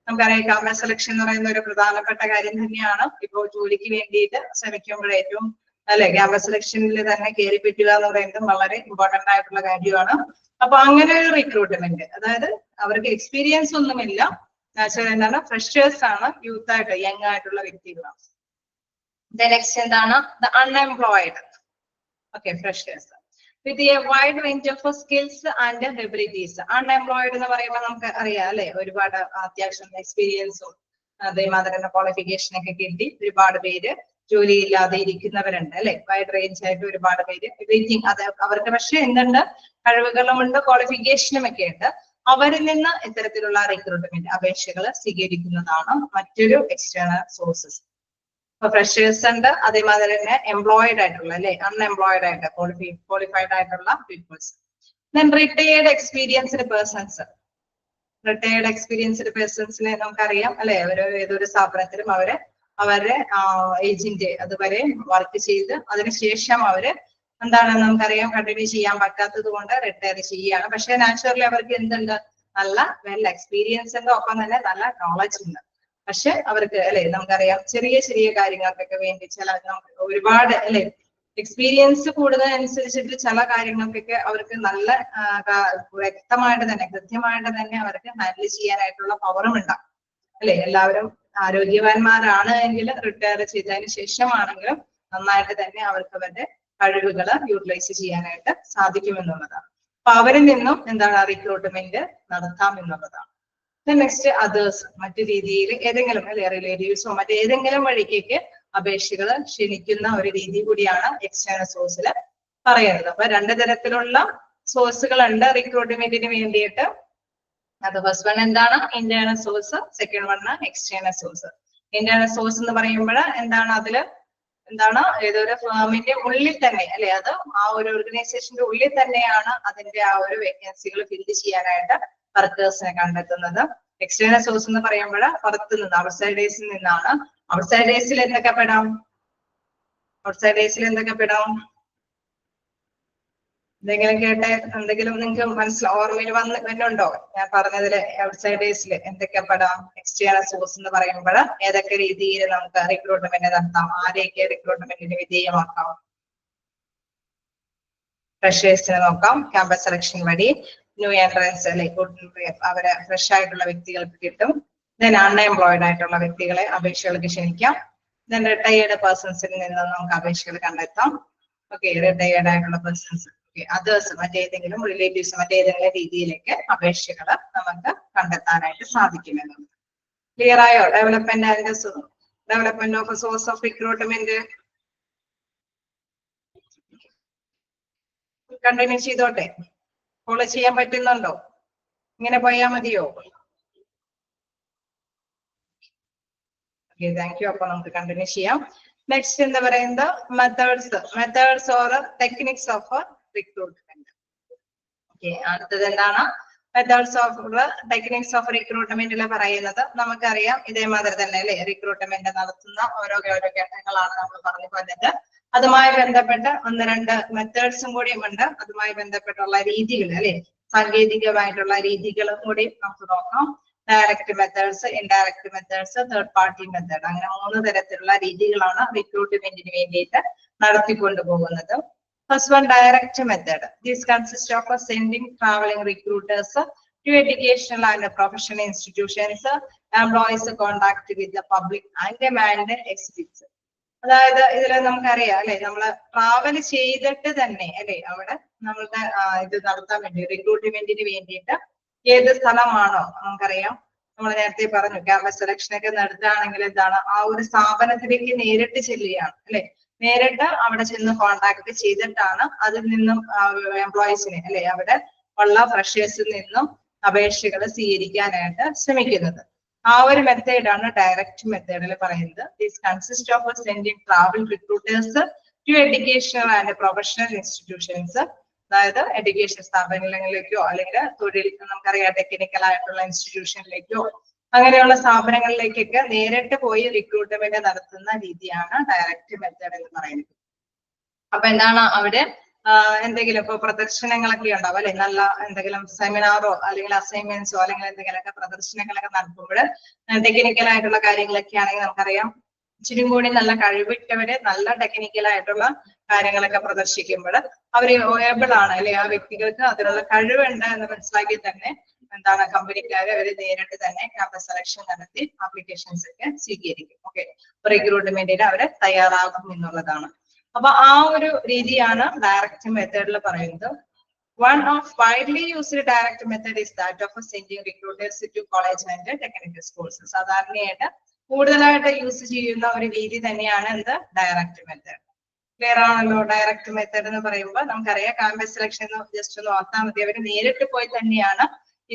നമുക്കറിയാം ക്യാമ്പസ് സെലക്ഷൻ എന്ന് പറയുന്ന ഒരു പ്രധാനപ്പെട്ട കാര്യം തന്നെയാണ്. ഇപ്പോൾ ജോലിക്ക് വേണ്ടിയിട്ട് ശ്രമിക്കുമ്പോൾ ഏറ്റവും അല്ലെ ക്യാമ്പസ് സെലക്ഷനിൽ തന്നെ കയറി പറ്റുക എന്ന് പറയുന്നത് വളരെ ഇമ്പോർട്ടന്റ് ആയിട്ടുള്ള കാര്യമാണ്. അപ്പൊ അങ്ങനെ ഒരു റിക്രൂട്ട്മെന്റ്, അതായത് അവർക്ക് എക്സ്പീരിയൻസ് ഒന്നുമില്ല, എന്താണ് ഫ്രഷേഴ്സ് ആണ്, യൂത്ത് ആയിട്ട് യങ് ആയിട്ടുള്ള വ്യക്തികളാണ്. നെക്സ്റ്റ് എന്താണ്? The unemployed. Okay, freshers with a wide range of skills and abilities. Unemployed എന്ന് പറയുമ്പോൾ നമുക്ക് അറിയാം അല്ലെ, ഒരുപാട് അത്യാവശ്യം എക്സ്പീരിയൻസും അതേമാതിരി തന്നെ ക്വാളിഫിക്കേഷൻ ഒക്കെ കിട്ടി ഒരുപാട് പേര് ജോലിയില്ലാതെ ഇരിക്കുന്നവരുണ്ട് അല്ലെ. വൈഡ് റേഞ്ച് ആയിട്ട് ഒരുപാട് പേര് വെയിറ്റിംഗ്. അത് അവർക്ക് പക്ഷെ എന്തുണ്ട്, കഴിവുകളുമുണ്ട്, ക്വാളിഫിക്കേഷനും ഒക്കെ ഉണ്ട്. അവരിൽ നിന്ന് ഇത്തരത്തിലുള്ള റിക്രൂട്ട്മെന്റ് അപേക്ഷകൾ സ്വീകരിക്കുന്നതാണ് മറ്റൊരു എക്സ്റ്റേണൽ സോഴ്സസ്. ഫ്രഷേഴ്സ് ഉണ്ട്, അതേമാതിരി തന്നെ എംപ്ലോയിഡ് ആയിട്ടുള്ള അല്ലെ അൺഎംപ്ലോയിഡ് ആയിട്ട് ക്വാളിഫൈഡ് ആയിട്ടുള്ള peoples. Then retired experienced persons. Retired experienced പേഴ്സൺസിനെ നമുക്കറിയാം അല്ലെ, ഏതൊരു സ്ഥാപനത്തിലും അവരുടെ ഏജിന്റെ അതുവരെ വർക്ക് ചെയ്ത് അതിനുശേഷം അവര് എന്താണ് നമുക്കറിയാം കണ്ടിന്യൂ ചെയ്യാൻ പറ്റാത്തത് കൊണ്ട് റിട്ടയർ ചെയ്യുകയാണ്. പക്ഷെ നാച്ചുറലി അവർക്ക് എന്തുണ്ട്, നല്ല വെൽ എക്സ്പീരിയൻസ് ഉണ്ട്, ഒപ്പം തന്നെ നല്ല നോളജ് ഉണ്ട്. പക്ഷെ അവർക്ക് അല്ലെ നമുക്കറിയാം ചെറിയ ചെറിയ കാര്യങ്ങൾക്കൊക്കെ വേണ്ടി ചില ഒരുപാട് അല്ലെ എക്സ്പീരിയൻസ് കൂടുന്നതനുസരിച്ചിട്ട് ചില കാര്യങ്ങൾക്കൊക്കെ അവർക്ക് നല്ല വ്യക്തമായിട്ട് തന്നെ കൃത്യമായിട്ട് തന്നെ അവർക്ക് ഹാൻഡിൽ ചെയ്യാനായിട്ടുള്ള പവറും ഉണ്ടാകും അല്ലെ. എല്ലാവരും ആരോഗ്യവാന്മാരാണ് എങ്കിൽ റിട്ടയർ ചെയ്തതിന് ശേഷമാണെങ്കിലും നന്നായിട്ട് തന്നെ അവർക്ക് അവരുടെ കഴിവുകൾ യൂട്ടിലൈസ് ചെയ്യാനായിട്ട് സാധിക്കുമെന്നുള്ളതാണ്. അപ്പൊ അവരിൽ നിന്നും എന്താണ് റിക്രൂട്ട്മെന്റ് നടത്താം എന്നുള്ളതാണ്. നെക്സ്റ്റ് അതേഴ്സ്, മറ്റു രീതിയിൽ ഏതെങ്കിലും അല്ലെ റിലേറ്റീവ്സോ മറ്റേതെങ്കിലും വഴിക്കേക്ക് അപേക്ഷകൾ ക്ഷണിക്കുന്ന ഒരു രീതി കൂടിയാണ് എക്സ്റ്റേണൽ സോഴ്സിൽ പറയുന്നത്. അപ്പൊ രണ്ട് തരത്തിലുള്ള സോഴ്സുകൾ ഉണ്ട് റിക്രൂട്ട്മെന്റിന് വേണ്ടിയിട്ട്. അത് ഫസ്റ്റ് വൺ എന്താണ് internal source, second one external source. Internal source എന്ന് പറയുമ്പോൾ എന്താണ് അതില് എന്താണ് ഏതൊരു ഫേമിന്റെ ഉള്ളിൽ തന്നെ അല്ലെ, അത് ആ ഒരു ഓർഗനൈസേഷന്റെ ഉള്ളിൽ തന്നെയാണ് അതിന്റെ ആ ഒരു വേക്കൻസികൾ ഫില്ല് ചെയ്യാനായിട്ട് വർക്കേഴ്സിനെ കണ്ടെത്തുന്നത്. എക്സ്റ്റേണൽ സോഴ്സ് എന്ന് പറയുമ്പോൾ പുറത്തു നിന്ന് ഔട്ട്സൈഡേഴ്സിൽ നിന്നാണ്. ഔട്ട്സൈഡേഴ്സിൽ എന്തൊക്കെ പെടാം? ഔട്ട്സൈഡേഴ്സിൽ എന്തൊക്കെ പെടാം? എന്തെങ്കിലും കേട്ടെ, എന്തെങ്കിലും നിങ്ങൾക്ക് ഓർമ്മയിൽ വരുന്നുണ്ടോ ഞാൻ പറഞ്ഞതില്? ഔട്ട്സൈഡേഴ്സിൽ എന്തൊക്കെ പെടാം? എക്സ്റ്റേണൽ സോഴ്സ് എന്ന് പറയുമ്പോൾ ഏതൊക്കെ രീതിയിൽ നമുക്ക് റിക്രൂട്ട്മെന്റ് നടത്താം? ആരെയൊക്കെ റിക്രൂട്ട്മെന്റിന് വിധേയമാക്കാം? ഫ്രഷേഴ്സിനെ നോക്കാം, ക്യാമ്പസ് സെലക്ഷൻ വഴി. ന്യൂ എൻട്രൻസ് അല്ലെ, അവരെ ഫ്രഷ് ആയിട്ടുള്ള വ്യക്തികൾക്ക് കിട്ടും. ദെൻ അൺഎംപ്ലോയിഡ് ആയിട്ടുള്ള വ്യക്തികളെ അപേക്ഷകൾക്ക് ക്ഷണിക്കാം. ദെൻ റിട്ടയേർഡ് പേഴ്സൺസിൽ നിന്ന് നമുക്ക് അപേക്ഷകൾ കണ്ടെത്താം. ഓക്കെ, റിട്ടയേർഡ് ആയിട്ടുള്ള പേഴ്സൺസ്, അതേഴ്സ് മറ്റേതെങ്കിലും റിലേറ്റീവ്സ് മറ്റേതെങ്കിലും രീതിയിലേക്ക് അപേക്ഷകൾ നമുക്ക് കണ്ടെത്താനായിട്ട് സാധിക്കുമെന്നുള്ളത്. ക്ലിയർ ആയോ? Development of swords of recruitment continue ചെയ്തോട്ടെ? ഫോളോ ചെയ്യാൻ പറ്റുന്നുണ്ടോ? ഇങ്ങനെ പോയാൽ മതിയോ? Okay, thank U. അപ്പൊ നമുക്ക് കണ്ടിന്യൂ ചെയ്യാം. നെക്സ്റ്റ് എന്താ പറയുന്നത്? Methods or techniques of recruitment. Okay, അടുത്തത് എന്താണ്? മെത്തേഡ്സ് ഓഫ് ടെക്നിക്സ് ഓഫ് റിക്രൂട്ട്മെന്റിൽ പറയുന്നത് നമുക്കറിയാം ഇതേമാതിരി തന്നെ അല്ലെ, റിക്രൂട്ട്മെന്റ് നടത്തുന്ന ഓരോ ഘട്ടങ്ങളാണ് നമ്മൾ പറഞ്ഞു പോയത്. അതുമായി ബന്ധപ്പെട്ട് ഒന്ന് രണ്ട് മെത്തേഡ്സും കൂടിയും ഉണ്ട്. അതുമായി ബന്ധപ്പെട്ടുള്ള രീതികൾ അല്ലെ, സാങ്കേതികമായിട്ടുള്ള രീതികളും കൂടി നമുക്ക് നോക്കാം. Direct methods, indirect methods, third party method, അങ്ങനെ 3 തരത്തിലുള്ള രീതികളാണ് റിക്രൂട്ട്മെന്റിന് വേണ്ടിയിട്ട് നടത്തിക്കൊണ്ടു പോകുന്നത്. First one, direct method. This consists of sending traveling recruiters to educational and professional institutions. Employees contact with the public and demand exhibits. അതായത് ഇതിൽ നമുക്കറിയാം അല്ലെ, നമ്മള് ട്രാവൽ ചെയ്തിട്ട് തന്നെ അല്ലെ അവിടെ നമ്മളുടെ ഇത് നടത്താൻ വേണ്ടി റിക്രൂട്ട്മെന്റിന് വേണ്ടിയിട്ട് ഏത് സ്ഥലമാണോ നമുക്കറിയാം, നമ്മൾ നേരത്തെ പറഞ്ഞു ക്യാമ്പസ് സെലക്ഷൻ ഒക്കെ നടത്തുകയാണെങ്കിൽ എന്താണ് ആ ഒരു സ്ഥാപനത്തിലേക്ക് നേരിട്ട് ചെല്ലുകയാണ് അല്ലെ, നേരിട്ട് അവിടെ ചെന്ന് കോണ്ടാക്ട് ചെയ്തിട്ടാണ് അതിൽ നിന്നും എംപ്ലോയീസിനെ അല്ലെ അവിടെ ഉള്ള ഫ്രഷേഴ്സിൽ നിന്നും അപേക്ഷകൾ സ്വീകരിക്കാനായിട്ട് ശ്രമിക്കുന്നത്. ആ ഒരു മെത്തേഡാണ് ഡയറക്റ്റ് മെത്തേഡിൽ പറയുന്നത്. This consist of sending travel recruiters to educational and professional institutions. അതായത് എഡ്യൂക്കേഷൻ സ്ഥാപനങ്ങളിലേക്കോ അല്ലെങ്കിൽ തൊഴിൽ നമുക്കറിയാം ടെക്നിക്കൽ ആയിട്ടുള്ള ഇൻസ്റ്റിറ്റ്യൂഷനിലേക്കോ അങ്ങനെയുള്ള സ്ഥാപനങ്ങളിലേക്കൊക്കെ നേരിട്ട് പോയി റിക്രൂട്ട്മെന്റ് നടത്തുന്ന രീതിയാണ് ഡയറക്റ്റ് മെത്തേഡ് എന്ന് പറയുന്നത്. അപ്പൊ എന്താണ് അവിടെ എന്തെങ്കിലും ഇപ്പൊ പ്രദർശനങ്ങളൊക്കെ ഉണ്ടാവും അല്ലെ, നല്ല എന്തെങ്കിലും സെമിനാറോ അല്ലെങ്കിൽ അസൈൻമെന്റ്സോ അല്ലെങ്കിൽ എന്തെങ്കിലുമൊക്കെ പ്രദർശനങ്ങളൊക്കെ നടത്തുമ്പോൾ ടെക്നിക്കൽ ആയിട്ടുള്ള കാര്യങ്ങളൊക്കെ ആണെങ്കിൽ നമുക്കറിയാം ഇച്ചിരി കൂടി നല്ല കഴിവിട്ടവര് നല്ല ടെക്നിക്കൽ ആയിട്ടുള്ള കാര്യങ്ങളൊക്കെ പ്രദർശിക്കുമ്പോൾ അവര് ഏബിൾ ആണ് അല്ലെ, ആ വ്യക്തികൾക്ക് അതിനുള്ള കഴിവുണ്ട് എന്ന് മനസ്സിലാക്കി തന്നെ എന്താണ് കമ്പനിക്കാര് അവര് നേരിട്ട് തന്നെ ക്യാമ്പസ് സെലക്ഷൻ നടത്തി ആപ്ലിക്കേഷൻസ് ഒക്കെ സ്വീകരിക്കും. ഓക്കെ, റിക്രൂട്ട്മെന്റിന് അവര് തയ്യാറാകും എന്നുള്ളതാണ്. അപ്പൊ ആ ഒരു രീതിയാണ് ഡയറക്റ്റ് മെത്തേഡിൽ പറയുന്നത്. One of widely used direct method is that of sending recruiters to college and technical schools. സാധാരണയായിട്ട് കൂടുതലായിട്ട് യൂസ് ചെയ്യുന്ന ഒരു രീതി തന്നെയാണ് എന്ത് ഡയറക്റ്റ് മെത്തേഡ്. ക്ലിയർ ആണല്ലോ? ഡയറക്റ്റ് മെത്തേഡ് എന്ന് പറയുമ്പോൾ നമുക്കറിയാം ക്യാമ്പസ് സെലക്ഷൻ ജസ്റ്റ് ഒന്ന് ഓർത്താൽ മതി, അവർ നേരിട്ട് പോയി തന്നെയാണ്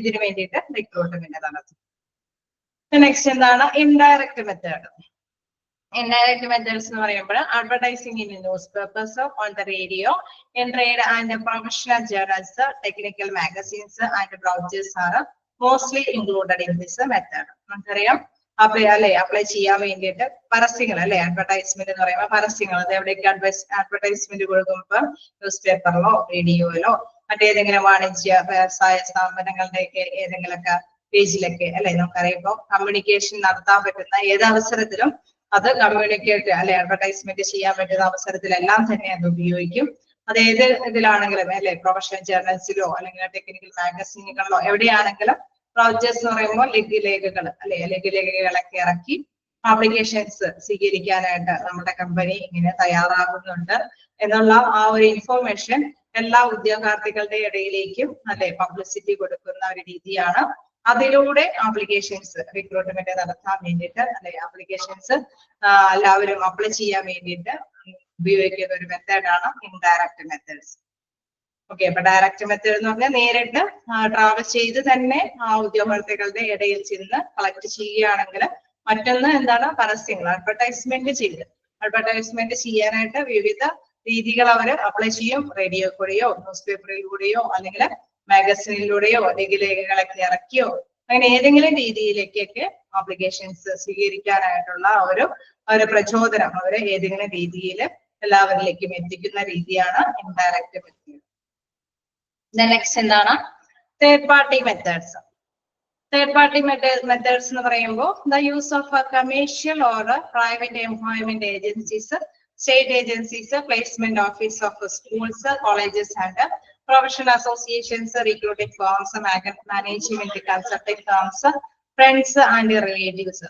ഇതിനു വേണ്ടിയിട്ട് റിക്രൂട്ട്മെന്റ് നടത്തുന്നത്. നെക്സ്റ്റ് എന്താണ് ഇൻഡയറക്റ്റ് മെത്തേഡ്. Indirect methods എന്ന് പറയുമ്പോൾ advertising in newspapers, on the radio, in trade and professional journals, technical magazines and brochures are mostly included in this method. നമുക്കറിയാം അപ്ലൈ ചെയ്യാൻ വേണ്ടിയിട്ട് പരസ്യങ്ങൾ അല്ലെ, അഡ്വർടൈസ്മെന്റ് എന്ന് പറയുമ്പോൾ പരസ്യങ്ങൾ അത് എവിടെയൊക്കെ അഡ്വർടൈസ്മെന്റ് കൊടുക്കുമ്പോൾ ന്യൂസ് പേപ്പറിലോ റേഡിയോയിലോ മറ്റേതെങ്കിലും വാണിജ്യ വ്യവസായ സ്ഥാപനങ്ങളുടെയൊക്കെ ഏതെങ്കിലുമൊക്കെ പേജിലൊക്കെ അല്ലെ, നമുക്കറിയാം ഇപ്പൊ കമ്മ്യൂണിക്കേഷൻ നടത്താൻ പറ്റുന്ന ഏത് അവസരത്തിലും അത് കമ്മ്യൂണിക്കേറ്റ് അല്ലെ അഡ്വർടൈസ്മെന്റ് ചെയ്യാൻ പറ്റുന്ന അവസരത്തിലെല്ലാം തന്നെ അത് ഉപയോഗിക്കും. അത് ഏത് ഇതിലാണെങ്കിലും അല്ലെ, പ്രൊഫഷണൽ ജേർണൽസിലോ അല്ലെങ്കിൽ ടെക്നിക്കൽ മാഗസീനുകളിലോ എവിടെയാണെങ്കിലും ബ്രൗച്ചേഴ്സ് എന്ന് പറയുമ്പോൾ ലഘുലേഖകൾ അല്ലെ, ലഘുലേഖകളൊക്കെ ഇറക്കി ആപ്ലിക്കേഷൻസ് സ്വീകരിക്കാനായിട്ട് നമ്മുടെ കമ്പനി ഇങ്ങനെ തയ്യാറാകുന്നുണ്ട് എന്നുള്ള ആ ഒരു ഇൻഫോർമേഷൻ എല്ലാ ഉദ്യോഗാർത്ഥികളുടെ ഇടയിലേക്കും അല്ലെ പബ്ലിസിറ്റി കൊടുക്കുന്ന ഒരു രീതിയാണ്. അതിലൂടെ ആപ്ലിക്കേഷൻസ് റിക്രൂട്ട്മെന്റ് നടത്താൻ വേണ്ടിയിട്ട് അല്ലെ ആപ്ലിക്കേഷൻസ് എല്ലാവരും അപ്ലൈ ചെയ്യാൻ വേണ്ടിയിട്ട് ഉപയോഗിക്കുന്ന ഒരു മെത്തേഡാണ് ഇൻഡയറക്റ്റ് മെത്തേഡ്സ്. ഓക്കെ, അപ്പൊ ഡയറക്റ്റ് മെത്തേഡ് എന്ന് പറഞ്ഞാൽ നേരിട്ട് ട്രാവൽ ചെയ്ത് തന്നെ ആ ഉദ്യോഗാർത്ഥികളുടെ ഇടയിൽ ചെന്ന് കളക്ട് ചെയ്യുകയാണെങ്കിൽ, മറ്റൊന്ന് എന്താണ് പരസ്യങ്ങൾ അഡ്വർടൈസ്മെന്റ് ചെയ്യാനായിട്ട് വിവിധ രീതികൾ അവർ അപ്ലൈ ചെയ്യും. റേഡിയോ കൂടെയോ ന്യൂസ് പേപ്പറിലൂടെയോ അല്ലെങ്കിൽ മാഗസിനിലൂടെയോ ലഘുലേഖകളൊക്കെ ഇറക്കിയോ അങ്ങനെ ഏതെങ്കിലും രീതിയിലേക്കൊക്കെ ആപ്ലിക്കേഷൻസ് സ്വീകരിക്കാനായിട്ടുള്ള ഒരു പ്രചോദനം അവരെ ഏതെങ്കിലും രീതിയിൽ എല്ലാവരിലേക്കും എത്തിക്കുന്ന രീതിയാണ് ഇൻഡയറക്റ്റ് മെത്തേഡ്. നെക്സ്റ്റ് എന്താണ് third party methods. Third party methods എന്ന് പറയുമ്പോൾ the use of commercial or private employment agencies, state agencies, placement office of schools, colleges and professional associations, recruiting firms, management consulting firms, friends and relatives.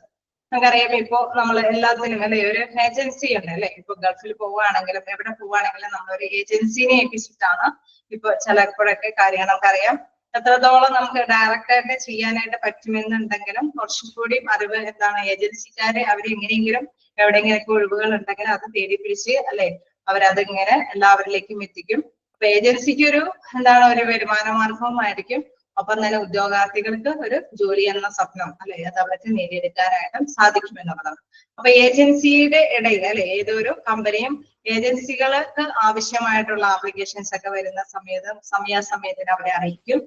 നമുക്കറിയാം ഇപ്പോ നമ്മൾ എല്ലാത്തിനും അല്ലെ ഒരു agency ഉണ്ട് അല്ലെ. ഇപ്പൊ ഗൾഫിൽ പോവുകയാണെങ്കിലും എവിടെ പോവുകയാണെങ്കിലും നമ്മളൊരു ഏജൻസിനെ ഏൽപ്പിച്ചിട്ടാണ് ഇപ്പൊ ചിലപ്പോഴൊക്കെ കാര്യങ്ങൾ നമുക്കറിയാം. എത്രത്തോളം നമുക്ക് ഡയറക്റ്റ് ആയിട്ട് ചെയ്യാനായിട്ട് പറ്റുമെന്നുണ്ടെങ്കിലും കുറച്ചും കൂടി അറിവ് എന്താണ് ഏജൻസിക്കാരെ അവരെങ്ങനെയെങ്കിലും എവിടെയെങ്കിലൊക്കെ ഒഴിവുകൾ ഉണ്ടെങ്കിൽ അത് തേടി പിടിച്ച് അല്ലെ അവരതിങ്ങനെ എല്ലാവരിലേക്കും എത്തിക്കും. അപ്പൊ ഏജൻസിക്ക് ഒരു വരുമാന മാർഗവുമായിരിക്കും. ഒപ്പം തന്നെ ഉദ്യോഗാർത്ഥികൾക്ക് ഒരു ജോലി എന്ന സ്വപ്നം അല്ലെ അത് അവർക്ക് നേടിയെടുക്കാനായിട്ടും സാധിക്കും എന്നുള്ളതാണ്. അപ്പൊ ഏജൻസിയുടെ ഇടയിൽ അല്ലെ ഏതൊരു കമ്പനിയും ഏജൻസികൾക്ക് ആവശ്യമായിട്ടുള്ള ആപ്ലിക്കേഷൻസ് ഒക്കെ വരുന്ന സമയാസമയത്തിന് അവരെ അറിയിക്കും.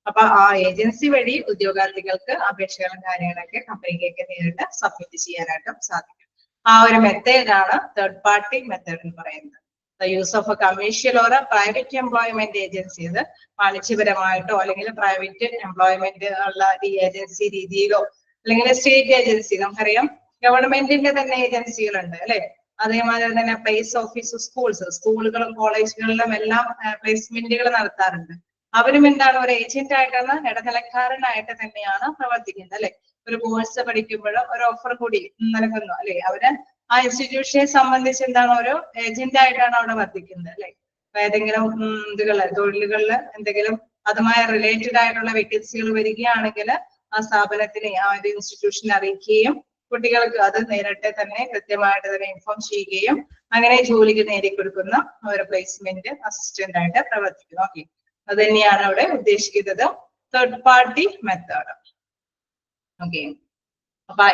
അപ്പൊ ആ ഏജൻസി വഴി ഉദ്യോഗാർത്ഥികൾക്ക് അപേക്ഷകളും കാര്യങ്ങളൊക്കെ കമ്പനിയിലേക്ക് നേരിട്ട് സബ്മിറ്റ് ചെയ്യാനായിട്ടും സാധിക്കും. ആ ഒരു മെത്തേഡാണ് തേർഡ് പാർട്ടി മെത്തേഡ് എന്ന് പറയുന്നത്. The use of A commercial or private employment agency, ഇത് വാണിജ്യപരമായിട്ടോ അല്ലെങ്കിൽ പ്രൈവറ്റ് എംപ്ലോയ്മെന്റ് ഉള്ള ഏജൻസി രീതിയിലോ അല്ലെങ്കിൽ സ്റ്റേറ്റ് ഏജൻസി, നമുക്കറിയാം ഗവൺമെന്റിന്റെ തന്നെ ഏജൻസികളുണ്ട് അല്ലെ. അതേമാതിരി തന്നെ പ്ലേസ് ഓഫീസ് സ്കൂളുകളും കോളേജുകളിലും എല്ലാം പ്ലേസ്മെന്റുകൾ നടത്താറുണ്ട്. അവരും എന്താണ് ഒരു ഏജന്റ് ആയിട്ടാണ് ഇടനിലക്കാരനായിട്ട് തന്നെയാണ് പ്രവർത്തിക്കുന്നത് അല്ലെ. ഒരു കോഴ്സ് പഠിക്കുമ്പോൾ ഒരു ഓഫർ കൂടി നൽകുന്നു അല്ലെ. അവര് ആ ഇൻസ്റ്റിറ്റ്യൂഷനെ സംബന്ധിച്ച് എന്താണ് ഒരു ഏജന്റ് ആയിട്ടാണ് അവിടെ വർത്തിക്കുന്നത് അല്ലെ. ഏതെങ്കിലും തൊഴിലുകളിൽ എന്തെങ്കിലും അതുമായി റിലേറ്റഡ് ആയിട്ടുള്ള വേക്കൻസികൾ വരികയാണെങ്കിൽ ആ സ്ഥാപനത്തിനെ ആ ഒരു ഇൻസ്റ്റിറ്റ്യൂഷനെ അറിയിക്കുകയും കുട്ടികൾക്ക് അത് നേരിട്ട് തന്നെ കൃത്യമായിട്ട് തന്നെ ഇൻഫോം ചെയ്യുകയും അങ്ങനെ ജോലിക്ക് നേടിക്കൊടുക്കുന്ന ഒരു പ്ലേസ്മെന്റ് അസിസ്റ്റന്റ് ആയിട്ട് പ്രവർത്തിക്കുന്നു. ഓക്കെ, അത് തന്നെയാണ് അവിടെ ഉദ്ദേശിക്കുന്നത് തേർഡ് പാർട്ടി മെത്തേഡ്. ഓക്കെ, അപ്പൊ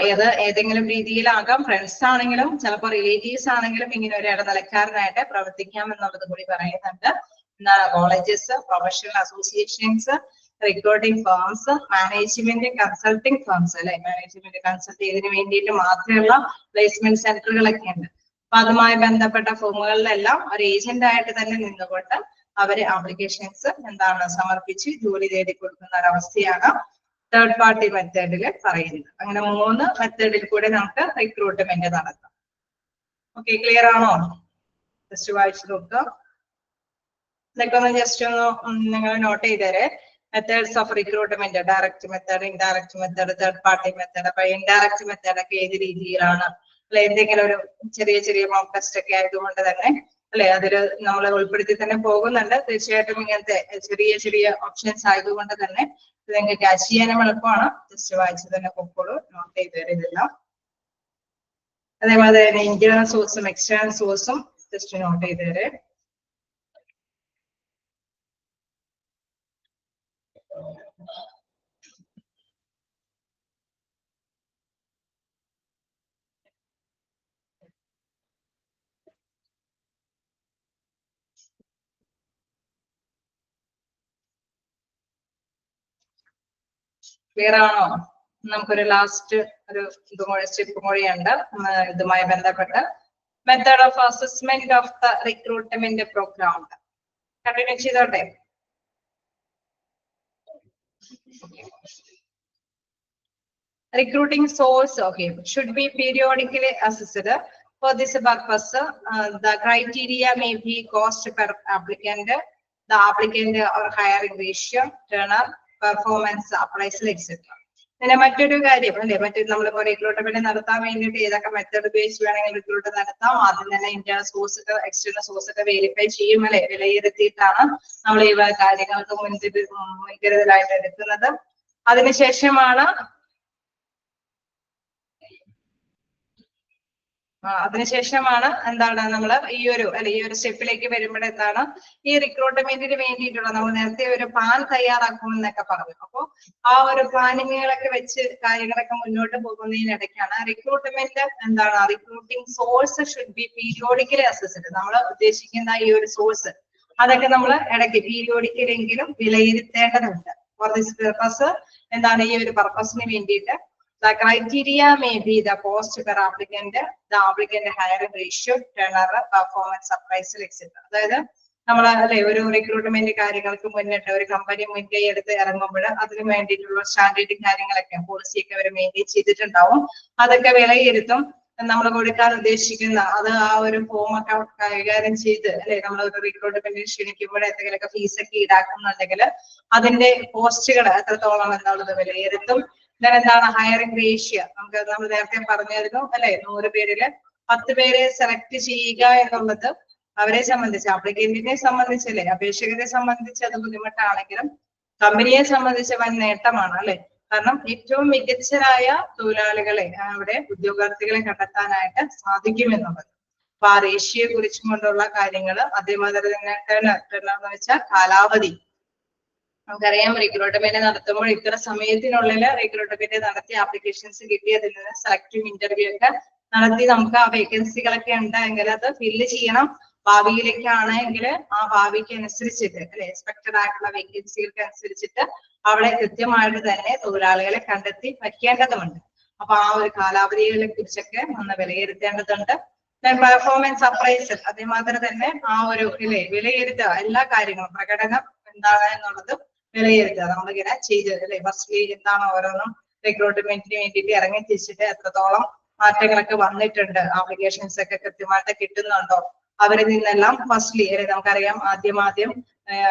ഏതെങ്കിലും രീതിയിലാകാം. ഫ്രണ്ട്സ് ആണെങ്കിലും ചിലപ്പോൾ റിലേറ്റീവ്സ് ആണെങ്കിലും ഇങ്ങനെ ഒരു ഇടനിലക്കാരനായിട്ട് പ്രവർത്തിക്കാം എന്നുള്ളത് കൂടി പറയുന്നുണ്ട്. എന്താണ് colleges, professional associations, recruiting firms, management consulting firms അല്ലെ. മാനേജ്മെന്റ് കൺസൾട്ട് ചെയ്തതിന് വേണ്ടിയിട്ട് മാത്രമുള്ള പ്ലേസ്മെന്റ് സെന്ററുകളൊക്കെ ഉണ്ട്. അപ്പൊ അതുമായി ബന്ധപ്പെട്ട ഫേമുകളിലെല്ലാം ഒരു ഏജന്റ് ആയിട്ട് തന്നെ നിന്നുകൊണ്ട് അവര് ആപ്ലിക്കേഷൻസ് സമർപ്പിച്ച് ജോലി നേടിക്കൊടുക്കുന്ന ഒരവസ്ഥയാണ് തേർഡ് പാർട്ടി മെത്തേഡിൽ പറയുന്നത്. അങ്ങനെ 3 മെത്തേഡിൽ കൂടെ നമുക്ക് റിക്രൂട്ട്മെന്റ് നടത്താം. ഓക്കെ, ക്ലിയർ ആണോ? ജസ്റ്റ് വായിച്ചു നോക്കുക. ഇതൊക്കെ ഒന്ന് ജസ്റ്റ് ഒന്ന് നിങ്ങൾ നോട്ട് ചെയ്തേരെ. Methods of recruitment, direct method, indirect method, third party method. അപ്പൊ ഇൻഡയറക്റ്റ് മെത്തേഡ് ഒക്കെ ഏത് രീതിയിലാണ് അല്ലെ, എന്തെങ്കിലും ഒരു ചെറിയ മോക്ക് ടെസ്റ്റ് ഒക്കെ ആയതുകൊണ്ട് തന്നെ അല്ലെ അതിൽ നമ്മൾ ഉൾപ്പെടുത്തി തന്നെ പോകുന്നുണ്ട്. തീർച്ചയായിട്ടും ഇങ്ങനത്തെ ചെറിയ ഓപ്ഷൻസ് ആയതുകൊണ്ട് തന്നെ നിങ്ങൾക്ക് ക്യാച്ച് ചെയ്യാനും എളുപ്പമാണ്. ജസ്റ്റ് വായിച്ച് തന്നെ പൊക്കോളൂ, നോട്ട് ചെയ്ത് തരുന്നില്ല. അതേപോലെ തന്നെ ഇന്റേണൽ സോഴ്സും എക്സ്റ്റേണൽ സോഴ്സും ജസ്റ്റ് നോട്ട് ചെയ്ത് തരും. ക്ലിയർ ആണോ? നമുക്കൊരു ലാസ്റ്റ് ഒരു സ്റ്റെപ്പ് കൂടിയുണ്ട് ഇതുമായി ബന്ധപ്പെട്ട്. Method of assessment of the recruitment program continue ചെയ്തോട്ടെ. Recruiting source, okay, should be periodically assessed. For this purpose, the criteria may be cost per applicant, the applicant or hiring ratio, turnover, performance appraisal, etc. പിന്നെ മറ്റൊരു കാര്യം അല്ലെ, നമ്മളിപ്പോ recruitment നടത്താൻ വേണ്ടിയിട്ട് ഏതൊക്കെ method ഉപയോഗിച്ച് വേണമെങ്കിൽ റിക്രൂട്ട് നടത്താം. ആദ്യം തന്നെ ഇന്റേണൽ സോഴ്സ് ഒക്കെ എക്സ്റ്റേണൽ സോഴ്സ് ഒക്കെ വെരിഫൈ ചെയ്യും അല്ലെ, വിലയിരുത്തിയിട്ടാണ് നമ്മൾ ഈ കാര്യങ്ങൾക്ക് മുൻകരുതലായിട്ട് എടുക്കുന്നത്. അതിനുശേഷമാണ് എന്താണ് നമ്മൾ ഈ ഒരു സ്റ്റെപ്പിലേക്ക് വരുമ്പോൾ എന്താണ് ഈ റിക്രൂട്ട്മെന്റിന് വേണ്ടിയിട്ടുള്ള നമ്മൾ നേരത്തെ ഒരു പ്ലാൻ തയ്യാറാക്കും എന്നൊക്കെ പറഞ്ഞു. അപ്പോൾ ആ ഒരു പ്ലാനിങ്ങുകളൊക്കെ വെച്ച് കാര്യങ്ങളൊക്കെ മുന്നോട്ട് പോകുന്നതിനിടയ്ക്കാണ് റിക്രൂട്ട്മെന്റ് എന്താണ് recruiting source should be periodically assessed. നമ്മൾ ഉദ്ദേശിക്കുന്ന ഈ ഒരു സോഴ്സ് അതൊക്കെ നമ്മൾ ഇടയ്ക്ക് പീരിയോഡിക്കലെങ്കിലും വിലയിരുത്തേണ്ടതുണ്ട്. ഫോർ ദിസ് പർപ്പസ് എന്താണ് ഈ ഒരു പർപ്പസിന് വേണ്ടിയിട്ട് the criteria may be the cost per applicant, the applicant hiring ratio, turnover, performance appraisal, etc. അതായത് നമ്മൾ ഒരു റിക്രൂട്ട്മെന്റ് കാര്യങ്ങൾക്ക് മുന്നിട്ട് ഒരു കമ്പനി മുൻകൈ എടുത്ത് ഇറങ്ങുമ്പോൾ അതിന് വേണ്ടിയിട്ടുള്ള സ്റ്റാൻഡേർഡ് കാര്യങ്ങളൊക്കെ പോളിസിയൊക്കെ അവർ മെയിൻറ്റെയിൻ ചെയ്തിട്ടുണ്ടാവും. അതൊക്കെ വിലയിരുത്തും. നമ്മൾ കൊടുക്കാൻ ഉദ്ദേശിക്കുന്ന അത് ആ ഒരു ഫോം ഒക്കെ കൈകാര്യം ചെയ്ത് നമ്മൾ ഒരു റിക്രൂട്ട്മെന്റിന് ക്ഷണിക്കുമ്പോൾ എന്തെങ്കിലുമൊക്കെ ഫീസൊക്കെ ഈടാക്കുന്നുണ്ടെങ്കിൽ അതിന്റെ കോസ്റ്റുകൾ എത്രത്തോളം എന്നുള്ളത് വിലയിരുത്തും. എന്താണ് ഹയറിംഗ് റേഷ്യോ, നമ്മൾ നേരത്തെ പറഞ്ഞിരുന്നു 100 പേരില് 10 പേരെ സെലക്ട് ചെയ്യുക എന്നുള്ളത് അവരെ സംബന്ധിച്ച് ആപ്ലിക്കന്റിനെ സംബന്ധിച്ചല്ലേ, അപേക്ഷകരെ സംബന്ധിച്ച് അത് ബുദ്ധിമുട്ടാണെങ്കിലും കമ്പനിയെ സംബന്ധിച്ച് വൻ നേട്ടമാണ് കാരണം ഏറ്റവും മികച്ചരായ തൊഴിലാളികളെ അവിടെ ഉദ്യോഗാർത്ഥികളെ കണ്ടെത്താനായിട്ട് സാധിക്കുമെന്നുള്ളത്. അപ്പൊ ആ റേഷ്യോയെ കുറിച്ചും കൊണ്ടുള്ള കാര്യങ്ങൾ, അതേമാതിരി തന്നെ ടേൺ വെച്ചാൽ കാലാവധി. നമുക്കറിയാം റിക്രൂട്ട്മെന്റ് നടത്തുമ്പോൾ ഇത്ര സമയത്തിനുള്ളിൽ റിക്രൂട്ട്മെന്റ് നടത്തി ആപ്ലിക്കേഷൻസ് കിട്ടിയതിൽ നിന്ന് സെലക്ടീവ് ഇന്റർവ്യൂ ഒക്കെ നടത്തി നമുക്ക് ആ വേക്കൻസികളൊക്കെ ഉണ്ടെങ്കിൽ അത് ഫില്ല് ചെയ്യണം. ഭാവിയിലേക്കാണെങ്കിൽ ആ ഭാവിക്ക് അനുസരിച്ചിട്ട് എക്സ്പെക്ടഡ് ആയിട്ടുള്ള വേക്കൻസികൾക്ക് അനുസരിച്ചിട്ട് അവിടെ കൃത്യമായിട്ട് തന്നെ തൊഴിലാളികളെ കണ്ടെത്തി വയ്ക്കേണ്ടതുണ്ട്. അപ്പൊ ആ ഒരു കാലാവധികളെ കുറിച്ചൊക്കെ ഒന്ന് വിലയിരുത്തേണ്ടതുണ്ട്. പെർഫോമൻസ് അപ്രൈസൽ അതേമാതിരി തന്നെ ആ ഒരു വിലയിരുത്തുക, എല്ലാ കാര്യങ്ങളും പ്രകടനം എന്താണ് എന്നുള്ളത് വിലയിരുത്തുക. നമ്മളിങ്ങനെ ചെയ്ത് ഫസ്റ്റ് എന്താണ് ഓരോന്നും റിക്രൂട്ട്മെന്റിന് വേണ്ടിയിട്ട് ഇറങ്ങി തിരിച്ചിട്ട് എത്രത്തോളം മാറ്റങ്ങളൊക്കെ വന്നിട്ടുണ്ട്, ആപ്ലിക്കേഷൻസ് ഒക്കെ കൃത്യമായിട്ട് കിട്ടുന്നുണ്ടോ, അവരിൽ നിന്നെല്ലാം ഫസ്റ്റ്ലി നമുക്കറിയാം ആദ്യം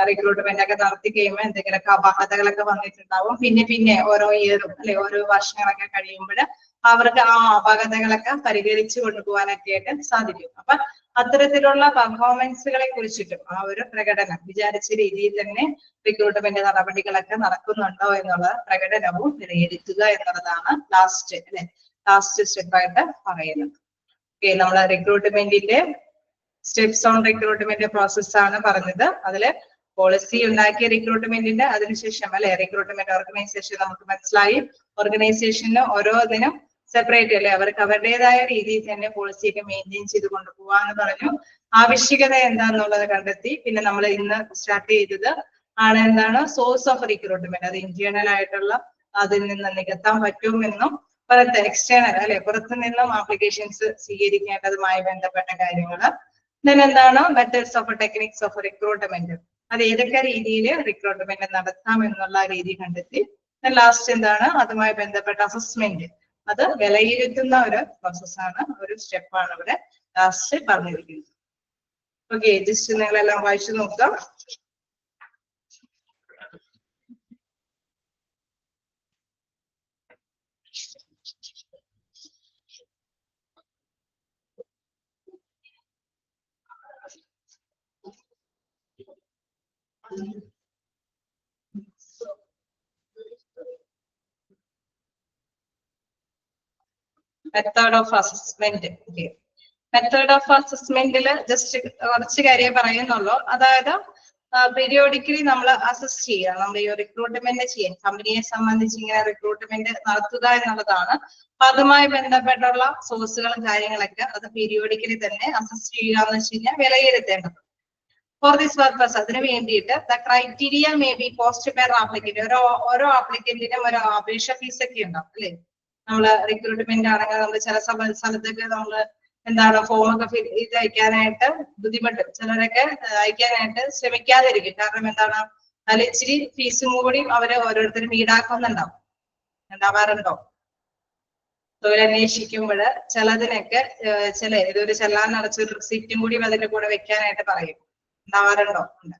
റിക്രൂട്ട്മെന്റ് ഒക്കെ നടത്തി കഴിയുമ്പോൾ എന്തെങ്കിലുമൊക്കെ അപാകതകളൊക്കെ വന്നിട്ടുണ്ടാവും. പിന്നെ ഓരോ ഇയറും ഓരോ വർഷങ്ങളൊക്കെ കഴിയുമ്പോൾ അവർക്ക് ആ അപാകതകളൊക്കെ പരിഹരിച്ചു കൊണ്ടുപോകാനൊക്കെ ആയിട്ട് സാധിക്കും. അപ്പൊ അത്തരത്തിലുള്ള പെർഫോമൻസുകളെ കുറിച്ചിട്ടും ആ ഒരു പ്രകടനം വിചാരിച്ച രീതിയിൽ തന്നെ റിക്രൂട്ട്മെന്റ് നടപടികളൊക്കെ നടക്കുന്നുണ്ടോ എന്നുള്ള പ്രകടനവും വിലയിരുത്തുക എന്നുള്ളതാണ് ലാസ്റ്റ് സ്റ്റെപ്പായിട്ട് പറയുന്നത്. ഓക്കെ, നമ്മൾ റിക്രൂട്ട്മെന്റിന്റെ സ്റ്റെപ്സ് ഓൺ റിക്രൂട്ട്മെന്റ് പ്രോസസ് ആണ് പറഞ്ഞത്. അതില് പോളിസി ഉണ്ടാക്കിയ റിക്രൂട്ട്മെന്റിന്റെ അതിനുശേഷം റിക്രൂട്ട്മെന്റ് ഓർഗനൈസേഷൻ നമുക്ക് മനസ്സിലായി. ഓർഗനൈസേഷന് ഓരോന്നിനും സെപ്പറേറ്റ് അവർക്ക് അവരുടേതായ രീതിയിൽ തന്നെ പോളിസിയൊക്കെ മെയിൻറ്റെയിൻ ചെയ്ത് കൊണ്ടുപോകാന്ന് പറഞ്ഞു. ആവശ്യകത എന്താന്നുള്ളത് കണ്ടെത്തി. പിന്നെ നമ്മൾ ഇന്ന് സ്റ്റാർട്ട് ചെയ്തത് എന്താണ് സോഴ്സ് ഓഫ് റിക്രൂട്ട്മെന്റ്, അത് ഇന്റേണൽ ആയിട്ടുള്ള അതിൽ നിന്ന് നികത്താൻ പറ്റുമെന്നും എക്സ്റ്റേണൽ പുറത്തു നിന്നും ആപ്ലിക്കേഷൻസ് സ്വീകരിക്കേണ്ടതുമായി ബന്ധപ്പെട്ട കാര്യങ്ങൾ. എന്താണ് methods of techniques of recruitment, അത് ഏതൊക്കെ രീതിയിൽ റിക്രൂട്ട്മെന്റ് നടത്താം എന്നുള്ള രീതി കണ്ടെത്തി. ലാസ്റ്റ് എന്താണ് അതുമായി ബന്ധപ്പെട്ട അസസ്മെന്റ്, അത് വിലയിരുത്തുന്ന ഒരു പ്രോസസ്സാണ്, ഒരു സ്റ്റെപ്പാണ് ഇവിടെ ലാസ്റ്റ് പറഞ്ഞിരിക്കുന്നത്. ഓക്കെ, ജസ്റ്റ് നിങ്ങളെല്ലാം വായിച്ചു നോക്കാം. Method of assessment. Method of അസസ്മെന്റിൽ ജസ്റ്റ് കുറച്ച് കാര്യം പറയുന്നുള്ളൂ. അതായത് പീരിയോഡിക്കലി നമ്മൾ അസസ് ചെയ്യുക, നമ്മൾ ഈ റിക്രൂട്ട്മെന്റ് ചെയ്യാൻ കമ്പനിയെ സംബന്ധിച്ച് ഇങ്ങനെ റിക്രൂട്ട്മെന്റ് നടത്തുക എന്നുള്ളതാണ്. അപ്പൊ അതുമായി ബന്ധപ്പെട്ടുള്ള സോഴ്സുകളും കാര്യങ്ങളൊക്കെ അത് പീരിയോഡിക്കലി തന്നെ അസസ് ചെയ്യുക എന്ന് വെച്ച് കഴിഞ്ഞാൽ വിലയിരുത്തേണ്ടത്. ഫോർ ദിസ് പർപ്പസ് അതിന് വേണ്ടിയിട്ട് the criteria may be cost per applicant, ഓരോ ആപ്ലിക്കന്റിനും ഒരു അപേക്ഷ ഫീസ് ഒക്കെ ഉണ്ടാവും നമ്മള് റിക്രൂട്ട്മെന്റ് ആണെങ്കിൽ നമ്മൾ ചില സ്ഥലത്തൊക്കെ നമ്മള് എന്താണ് ഫോമൊക്കെ ഇത് അയക്കാനായിട്ട് ബുദ്ധിമുട്ട്, ചിലരൊക്കെ അയക്കാനായിട്ട് ശ്രമിക്കാതിരിക്കും. കാരണം എന്താണ് അതിൽ ഇച്ചിരി ഫീസും കൂടി അവര് ഓരോരുത്തരും ഈടാക്കുന്നുണ്ടാവും. ഉണ്ടാവാറുണ്ടോ? തൊഴിലന്വേഷിക്കുമ്പോൾ ചിലതിനൊക്കെ ഇതൊരു ചെല്ലാൻ അടച്ചൊരു റിസിപ്റ്റും കൂടി അതിന്റെ കൂടെ വെക്കാനായിട്ട് പറയും. ഉണ്ടാവാറുണ്ടോ? ഉണ്ട്.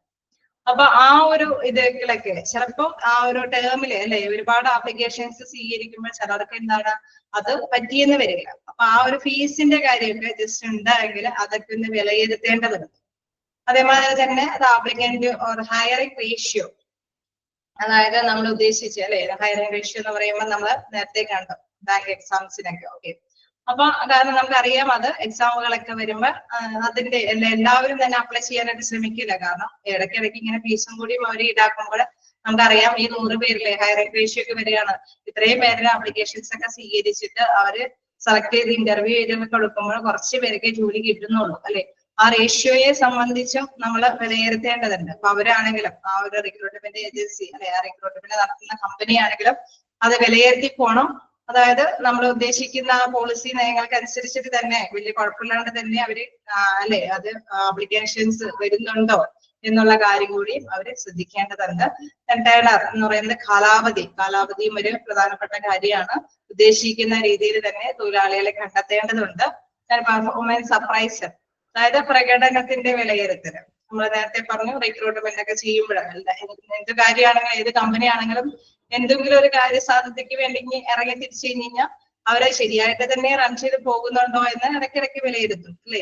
അപ്പൊ ആ ഒരു ഇതൊക്കെ ചിലപ്പോ ആ ഒരു ടേമില് അല്ലെ ഒരുപാട് ആപ്ലിക്കേഷൻസ് സ്വീകരിക്കുമ്പോൾ ചിലർക്ക് എന്താണ് അത് പറ്റിയെന്ന് വരില്ല. അപ്പൊ ആ ഒരു ഫീസിന്റെ കാര്യമൊക്കെ ജസ്റ്റ് ഉണ്ടെങ്കിൽ അതൊക്കെ ഒന്ന് വിലയിരുത്തേണ്ടതുണ്ട്. അതേമാതിരി തന്നെ അത് ആപ്ലിക്കന്റ് ഓർ ഹയറിംഗ് റേഷ്യോ, അതായത് നമ്മൾ ഉദ്ദേശിച്ച അല്ലെ ഹയറിംഗ് റേഷ്യോ എന്ന് പറയുമ്പോൾ നമ്മൾ നേരത്തെ കണ്ടു ബാങ്ക് എക്സാംസിനൊക്കെ. ഓക്കെ, അപ്പൊ കാരണം നമുക്കറിയാം അത് എക്സാമുകളൊക്കെ വരുമ്പോൾ അതിന്റെ എല്ലാവരും തന്നെ അപ്ലൈ ചെയ്യാനായിട്ട് ശ്രമിക്കില്ല. കാരണം ഇടയ്ക്കിടയ്ക്ക് ഇങ്ങനെ ഫീസും കൂടി അവർ ഈടാക്കുമ്പോൾ നമുക്കറിയാം ഈ 100 പേരിലെ ഹയറിംഗ് റേഷ്യോ ഒക്കെ വരികയാണ്. ഇത്രയും പേരുടെ ആപ്ലിക്കേഷൻസ് ഒക്കെ സ്വീകരിച്ചിട്ട് അവര് സെലക്ട് ചെയ്ത് ഇന്റർവ്യൂ ചെയ്ത് കൊടുക്കുമ്പോൾ കുറച്ച് പേർക്ക് ജോലി കിട്ടുന്നുള്ളൂ അല്ലെ. ആ റേഷ്യോയെ സംബന്ധിച്ചും നമ്മൾ വിലയിരുത്തേണ്ടതുണ്ട്. അപ്പൊ അവരാണെങ്കിലും ആ ഒരു റിക്രൂട്ട്മെന്റ് ഏജൻസി അല്ലെ ആ റിക്രൂട്ട്മെന്റ് നടത്തുന്ന കമ്പനി ആണെങ്കിലും അത് വിലയിരുത്തി പോണം. അതായത് നമ്മൾ ഉദ്ദേശിക്കുന്ന പോളിസി നയങ്ങൾക്ക് അനുസരിച്ചിട്ട് തന്നെ വലിയ കുഴപ്പമില്ലാണ്ട് തന്നെ അവര് അല്ലെ അത് ആപ്ലിക്കേഷൻസ് വരുന്നുണ്ടോ എന്നുള്ള കാര്യം കൂടി അവര് ശ്രദ്ധിക്കേണ്ടതുണ്ട്. ടെൻഡർ എന്ന് പറയുന്നത് കാലാവധിയും ഒരു പ്രധാനപ്പെട്ട കാര്യമാണ്. ഉദ്ദേശിക്കുന്ന രീതിയിൽ തന്നെ തൊഴിലാളികളെ കണ്ടെത്തേണ്ടതുണ്ട്. പെർഫോമൻസ് അപ്രൈസൽ, അതായത് പ്രകടനത്തിന്റെ വിലയിരുത്തൽ. നമ്മൾ നേരത്തെ പറഞ്ഞു റിക്രൂട്ട്മെന്റ് ഒക്കെ ചെയ്യുമ്പോഴല്ല എന്ത് കാര്യമാണെങ്കിലും ഏത് കമ്പനി ആണെങ്കിലും എന്തെങ്കിലും ഒരു കാര്യസാധ്യതയ്ക്ക് വേണ്ടി ഇറങ്ങി തിരിച്ചു കഴിഞ്ഞാൽ അവരെ ശരിയായിട്ട് തന്നെ റൺ ചെയ്ത് പോകുന്നുണ്ടോ എന്ന് ഇടയ്ക്കിടയ്ക്ക് വിലയിരുത്തും അല്ലെ.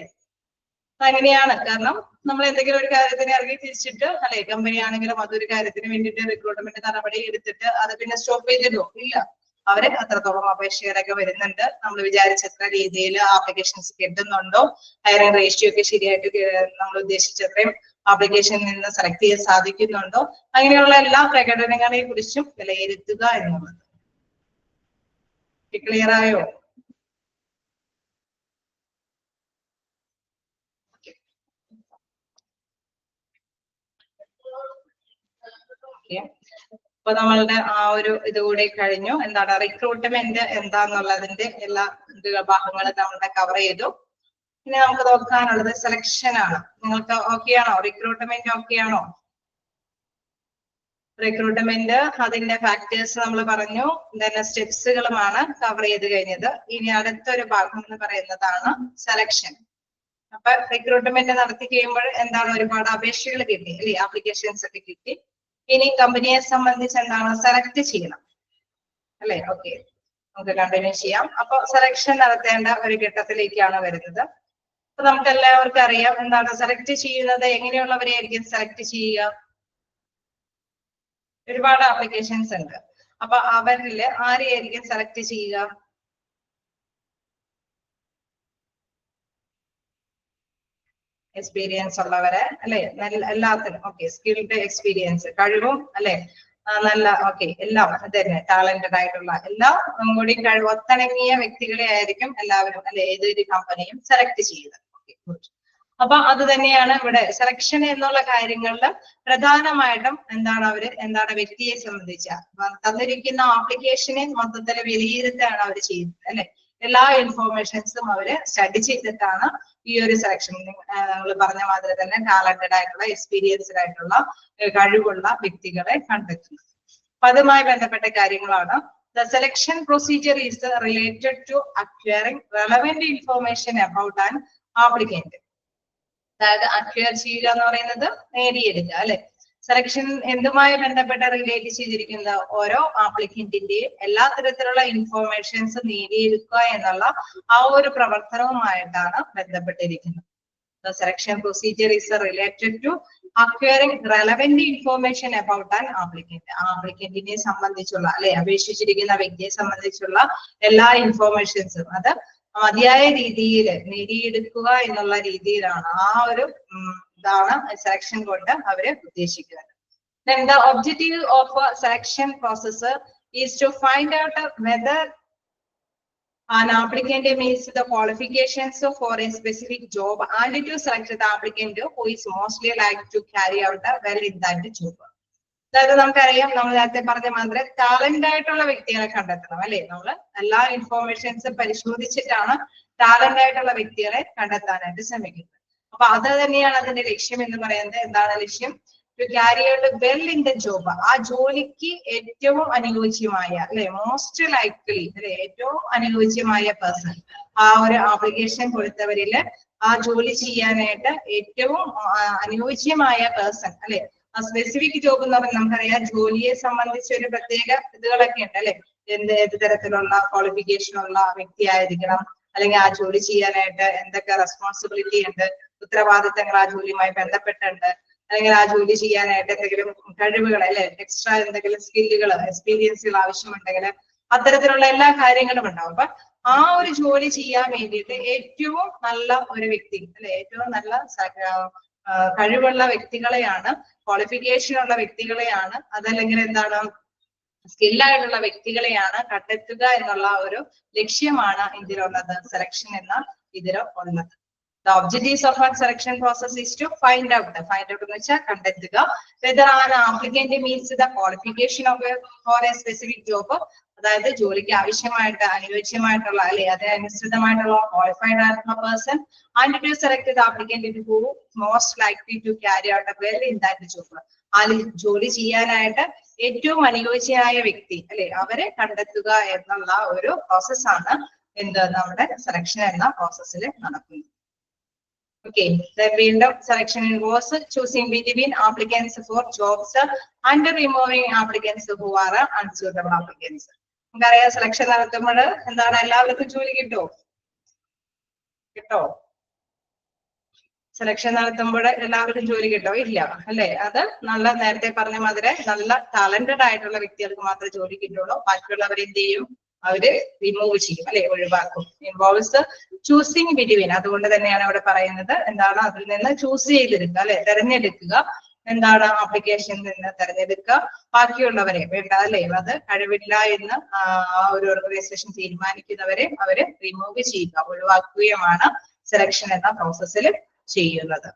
അങ്ങനെയാണ്. കാരണം നമ്മൾ എന്തെങ്കിലും ഒരു കാര്യത്തിന് ഇറങ്ങി തിരിച്ചിട്ട് അല്ലെ കമ്പനി ആണെങ്കിലും അതൊരു കാര്യത്തിന് വേണ്ടിയിട്ട് റിക്രൂട്ട്മെന്റ് നടപടി എടുത്തിട്ട് അത് പിന്നെ സ്റ്റോപ്പ് ചെയ്തിട്ടോ ഇല്ല. അവര് അത്രത്തോളം അപേക്ഷകരൊക്കെ വരുന്നുണ്ട്, നമ്മൾ വിചാരിച്ചത്ര രീതിയിൽ ആപ്ലിക്കേഷൻസ് കിട്ടുന്നുണ്ടോ, ഹയറിംഗ് റേഷ്യോ ഒക്കെ ശരിയായിട്ട് നമ്മൾ ഉദ്ദേശിച്ചത്രയും ആപ്ലിക്കേഷനിൽ നിന്ന് സെലക്ട് ചെയ്യാൻ സാധിക്കുന്നുണ്ടോ, അങ്ങനെയുള്ള എല്ലാ പ്രകടനങ്ങളെ കുറിച്ചും വിലയിരുത്തുക എന്നുള്ളത്. ക്ലിയർ ആയോ? അപ്പൊ നമ്മളുടെ ആ ഒരു ഇതുകൂടി കഴിഞ്ഞു. എന്താണ് റിക്രൂട്ട്മെന്റ് എന്താന്നുള്ളതിന്റെ എല്ലാ ഭാഗങ്ങളും നമ്മളുടെ കവർ ചെയ്തു. ഇനി നമുക്ക് നോക്കാനുള്ളത് സെലക്ഷൻ ആണ്. നിങ്ങൾക്ക് ഓക്കെ ആണോ? റിക്രൂട്ട്മെന്റ് ഓക്കെ ആണോ? റിക്രൂട്ട്മെന്റ് അതിന്റെ ഫാക്ടേഴ്സ് നമ്മൾ പറഞ്ഞു, തന്നെ സ്റ്റെപ്സുകളുമാണ് കവർ ചെയ്ത് കഴിഞ്ഞത്. ഇനി അടുത്തൊരു ഭാഗം എന്ന് പറയുന്നതാണ് സെലക്ഷൻ. അപ്പൊ റിക്രൂട്ട്മെന്റ് നടത്തി കഴിയുമ്പോൾ എന്താണ് ഒരുപാട് അപേക്ഷകൾ കിട്ടി അല്ലെ, ആപ്ലിക്കേഷൻസ് ഒക്കെ കിട്ടി. ഇനി കമ്പനിയെ സംബന്ധിച്ച് എന്താണ് സെലക്ട് ചെയ്യണം അല്ലെ. ഓക്കെ, നമുക്ക് കണ്ടിന്യൂ ചെയ്യാം. അപ്പൊ സെലക്ഷൻ നടത്തേണ്ട ഒരു ഘട്ടത്തിലേക്കാണ് വരുന്നത്. അപ്പൊ നമുക്ക് എല്ലാവർക്കും അറിയാം എന്താണ് സെലക്ട് ചെയ്യുന്നത്, എങ്ങനെയുള്ളവരെയായിരിക്കും സെലക്ട് ചെയ്യുക. ഒരുപാട് ആപ്ലിക്കേഷൻസ് ഉണ്ട്. അപ്പൊ അവരിൽ ആരെയായിരിക്കും സെലക്ട് ചെയ്യുക? എക്സ്പീരിയൻസ് ഉള്ളവരെ അല്ലെ, എല്ലാത്തിനും ഓക്കെ സ്കിൽഡ് എക്സ്പീരിയൻസ് കഴിവും അല്ലെ നല്ല ഓക്കെ എല്ലാം തന്നെ ടാലന്റഡ് ആയിട്ടുള്ള എല്ലാം കൂടി ഒത്തിണങ്ങിയ വ്യക്തികളെ ആയിരിക്കും എല്ലാവരും അല്ലെ ഏതൊരു കമ്പനിയും സെലക്ട് ചെയ്യുന്നത്. Okay, good. അപ്പൊ അത് തന്നെയാണ് ഇവിടെ സെലക്ഷൻ എന്നുള്ള കാര്യങ്ങളിൽ പ്രധാനമായിട്ടും എന്താണ് വ്യക്തിയെ സംബന്ധിച്ച തന്നിരിക്കുന്ന ആപ്ലിക്കേഷനെ മൊത്തത്തിൽ വിലയിരുത്താണ് അവർ ചെയ്യുന്നത് അല്ലെ. എല്ലാ ഇൻഫോർമേഷൻസും അവര് സ്റ്റഡി ചെയ്തിട്ടാണ് ഈ ഒരു സെലക്ഷൻ നമ്മൾ പറഞ്ഞ മാതിരി തന്നെ ടാലന്റഡ് ആയിട്ടുള്ള എക്സ്പീരിയൻസ്ഡ് ആയിട്ടുള്ള കഴിവുള്ള വ്യക്തികളെ കണ്ടെത്തുന്നത്. അപ്പൊ അതുമായി ബന്ധപ്പെട്ട കാര്യങ്ങളാണ്. The selection procedure is related to acquiring relevant information about an applicant. അതായത് അക്വയർ ചെയ്യുക എന്ന് പറയുന്നത് നേടിയെടുക്കുക അല്ലെ. സെലക്ഷൻ എന്തുമായി ബന്ധപ്പെട്ട റിലേറ്റ് ചെയ്തിരിക്കുന്ന ഓരോ ആപ്ലിക്കന്റിന്റെയും എല്ലാ തരത്തിലുള്ള ഇൻഫോർമേഷൻസ് നേടിയെടുക്കുക എന്നുള്ള ആ ഒരു പ്രവർത്തനവുമായിട്ടാണ് ബന്ധപ്പെട്ടിരിക്കുന്നത്. The selection procedure is related to acquiring relevant information about an applicant. ആപ്ലിക്കന്റിനെ സംബന്ധിച്ചുള്ള അല്ലെ അപേക്ഷിച്ചിരിക്കുന്ന വ്യക്തിയെ സംബന്ധിച്ചുള്ള എല്ലാ ഇൻഫോർമേഷൻസും അത് മതിയായ രീതിയിൽ നേടിയെടുക്കുക എന്നുള്ള രീതിയിലാണ് ആ ഒരു ഇതാണ് സെലക്ഷൻ കൊണ്ട് അവര് ഉദ്ദേശിക്കുന്നത്. Then the objective of a selection process is to find out whether an applicant meets the qualifications for a specific job and to select the applicant who is mostly likely to carry out well in that job. അതായത് നമുക്കറിയാം നമ്മൾ നേരത്തെ പറഞ്ഞ മാതിരി talent ആയിട്ടുള്ള വ്യക്തികളെ കണ്ടെത്തണം അല്ലെ. നമ്മൾ എല്ലാ ഇൻഫോർമേഷൻസും പരിശോധിച്ചിട്ടാണ് ടാലന്റ് ആയിട്ടുള്ള വ്യക്തികളെ കണ്ടെത്താനായിട്ട് ശ്രമിക്കുന്നത്. അപ്പൊ അത് തന്നെയാണ് അതിന്റെ ലക്ഷ്യം എന്ന് പറയുന്നത്. എന്താണ് ലക്ഷ്യം? To carry out well in the job. ആ ജോലിക്ക് ഏറ്റവും അനുയോജ്യമായ അല്ലെ മോസ്റ്റ് ലൈക്ലി അല്ലെ ഏറ്റവും അനുയോജ്യമായ പേഴ്സൺ, ആ ഒരു ആപ്ലിക്കേഷൻ കൊടുത്തവരില് ആ ജോലി ചെയ്യാനായിട്ട് ഏറ്റവും അനുയോജ്യമായ പേഴ്സൺ അല്ലെ സ്പെസിഫിക് ജോബ് എന്ന് പറഞ്ഞാൽ നമുക്കറിയാം ജോലിയെ സംബന്ധിച്ച ഒരു പ്രത്യേക ഇതുകളൊക്കെ ഉണ്ട് അല്ലെ. ഏത് തരത്തിലുള്ള ക്വാളിഫിക്കേഷൻ ഉള്ള വ്യക്തിയായിരിക്കണം, അല്ലെങ്കിൽ ആ ജോലി ചെയ്യാനായിട്ട് എന്തൊക്കെ റെസ്പോൺസിബിലിറ്റി ഉണ്ട്, ഉത്തരവാദിത്തങ്ങൾ ആ ജോലിയുമായി ബന്ധപ്പെട്ടുണ്ട്, അല്ലെങ്കിൽ ആ ജോലി ചെയ്യാനായിട്ട് എന്തെങ്കിലും കഴിവുകൾ അല്ലെ, എക്സ്ട്രാ എന്തെങ്കിലും സ്കില്ലുകൾ എക്സ്പീരിയൻസുകൾ ആവശ്യമുണ്ടെങ്കിൽ അത്തരത്തിലുള്ള എല്ലാ കാര്യങ്ങളും ഉണ്ടാവും. അപ്പൊ ആ ഒരു ജോലി ചെയ്യാൻ വേണ്ടിയിട്ട് ഏറ്റവും നല്ല ഒരു വ്യക്തി അല്ലെ, ഏറ്റവും നല്ല കഴിവുള്ള വ്യക്തികളെയാണ്, ക്വാളിഫിക്കേഷൻ ഉള്ള വ്യക്തികളെയാണ്, അതല്ലെങ്കിൽ എന്താണ് സ്കില്ലായിട്ടുള്ള വ്യക്തികളെയാണ് കണ്ടെത്തുക എന്നുള്ള ഒരു ലക്ഷ്യമാണ് ഇതിലുള്ളത്, സെലക്ഷൻ എന്ന ഇതിൽ ഉള്ളത്. The objectives of our selection process is to find out എന്ന് വെച്ചാൽ കണ്ടെത്തുക whether an applicant meets the qualification of for a specific job, അതായത് ജോലിക്ക് ആവശ്യമായിട്ട് അനുയോജ്യമായിട്ടുള്ള അല്ലെ അതിനനുസൃതമായിട്ടുള്ള ക്വാളിഫൈഡ് ആയിട്ടുള്ള person, and to select the applicant who most likely to carry out well in that job. ആ ജോലി ചെയ്യാനായിട്ട് ഏറ്റവും അനുയോജ്യമായ വ്യക്തി അല്ലെ അവരെ കണ്ടെത്തുക എന്നുള്ള ഒരു പ്രോസസ്സാണ് എന്ത് നമ്മുടെ സെലക്ഷൻ എന്ന പ്രോസസ്സിൽ നടക്കുന്നത്. Okay, then വീണ്ടും selection involves choosing between applicants for jobs and removing applicants who are unsuitable applicants. നമുക്കറിയാം സെലക്ഷൻ നടത്തുമ്പോൾ എന്താണ് എല്ലാവർക്കും ജോലി കിട്ടോ? സെലക്ഷൻ നടത്തുമ്പോൾ എല്ലാവർക്കും ജോലി കിട്ടോ? ഇല്ല അല്ലെ. അത് നല്ല നേരത്തെ പറഞ്ഞ മാതിരി നല്ല ടാലന്റഡ് ആയിട്ടുള്ള വ്യക്തികൾക്ക് മാത്രമേ ജോലി കിട്ടുള്ളൂ. ബാക്കിയുള്ളവർ എന്ത് ചെയ്യും? അവര് റിമൂവ് ചെയ്യും അല്ലെ, ഒഴിവാക്കും. ഇൻവോൾവ്സ് ചൂസിങ് ബിറ്റ്വീൻ, അതുകൊണ്ട് തന്നെയാണ് അവിടെ പറയുന്നത് എന്താണ് അതിൽ നിന്ന് ചൂസ് ചെയ്തെടുക്കുക അല്ലെ, തെരഞ്ഞെടുക്കുക. എന്താണ് ആപ്ലിക്കേഷനിൽ നിന്ന് തെരഞ്ഞെടുക്കുക, ബാക്കിയുള്ളവരെ വേണ്ട അല്ലെ, അത് കഴിവില്ല എന്ന് ആ ഒരു ഓർഗനൈസേഷൻ തീരുമാനിക്കുന്നവരെ അവര് റിമൂവ് ചെയ്യുക, ഒഴിവാക്കുകയുമാണ് സെലക്ഷൻ എന്ന പ്രോസസ്സിൽ ചെയ്യുന്നത്.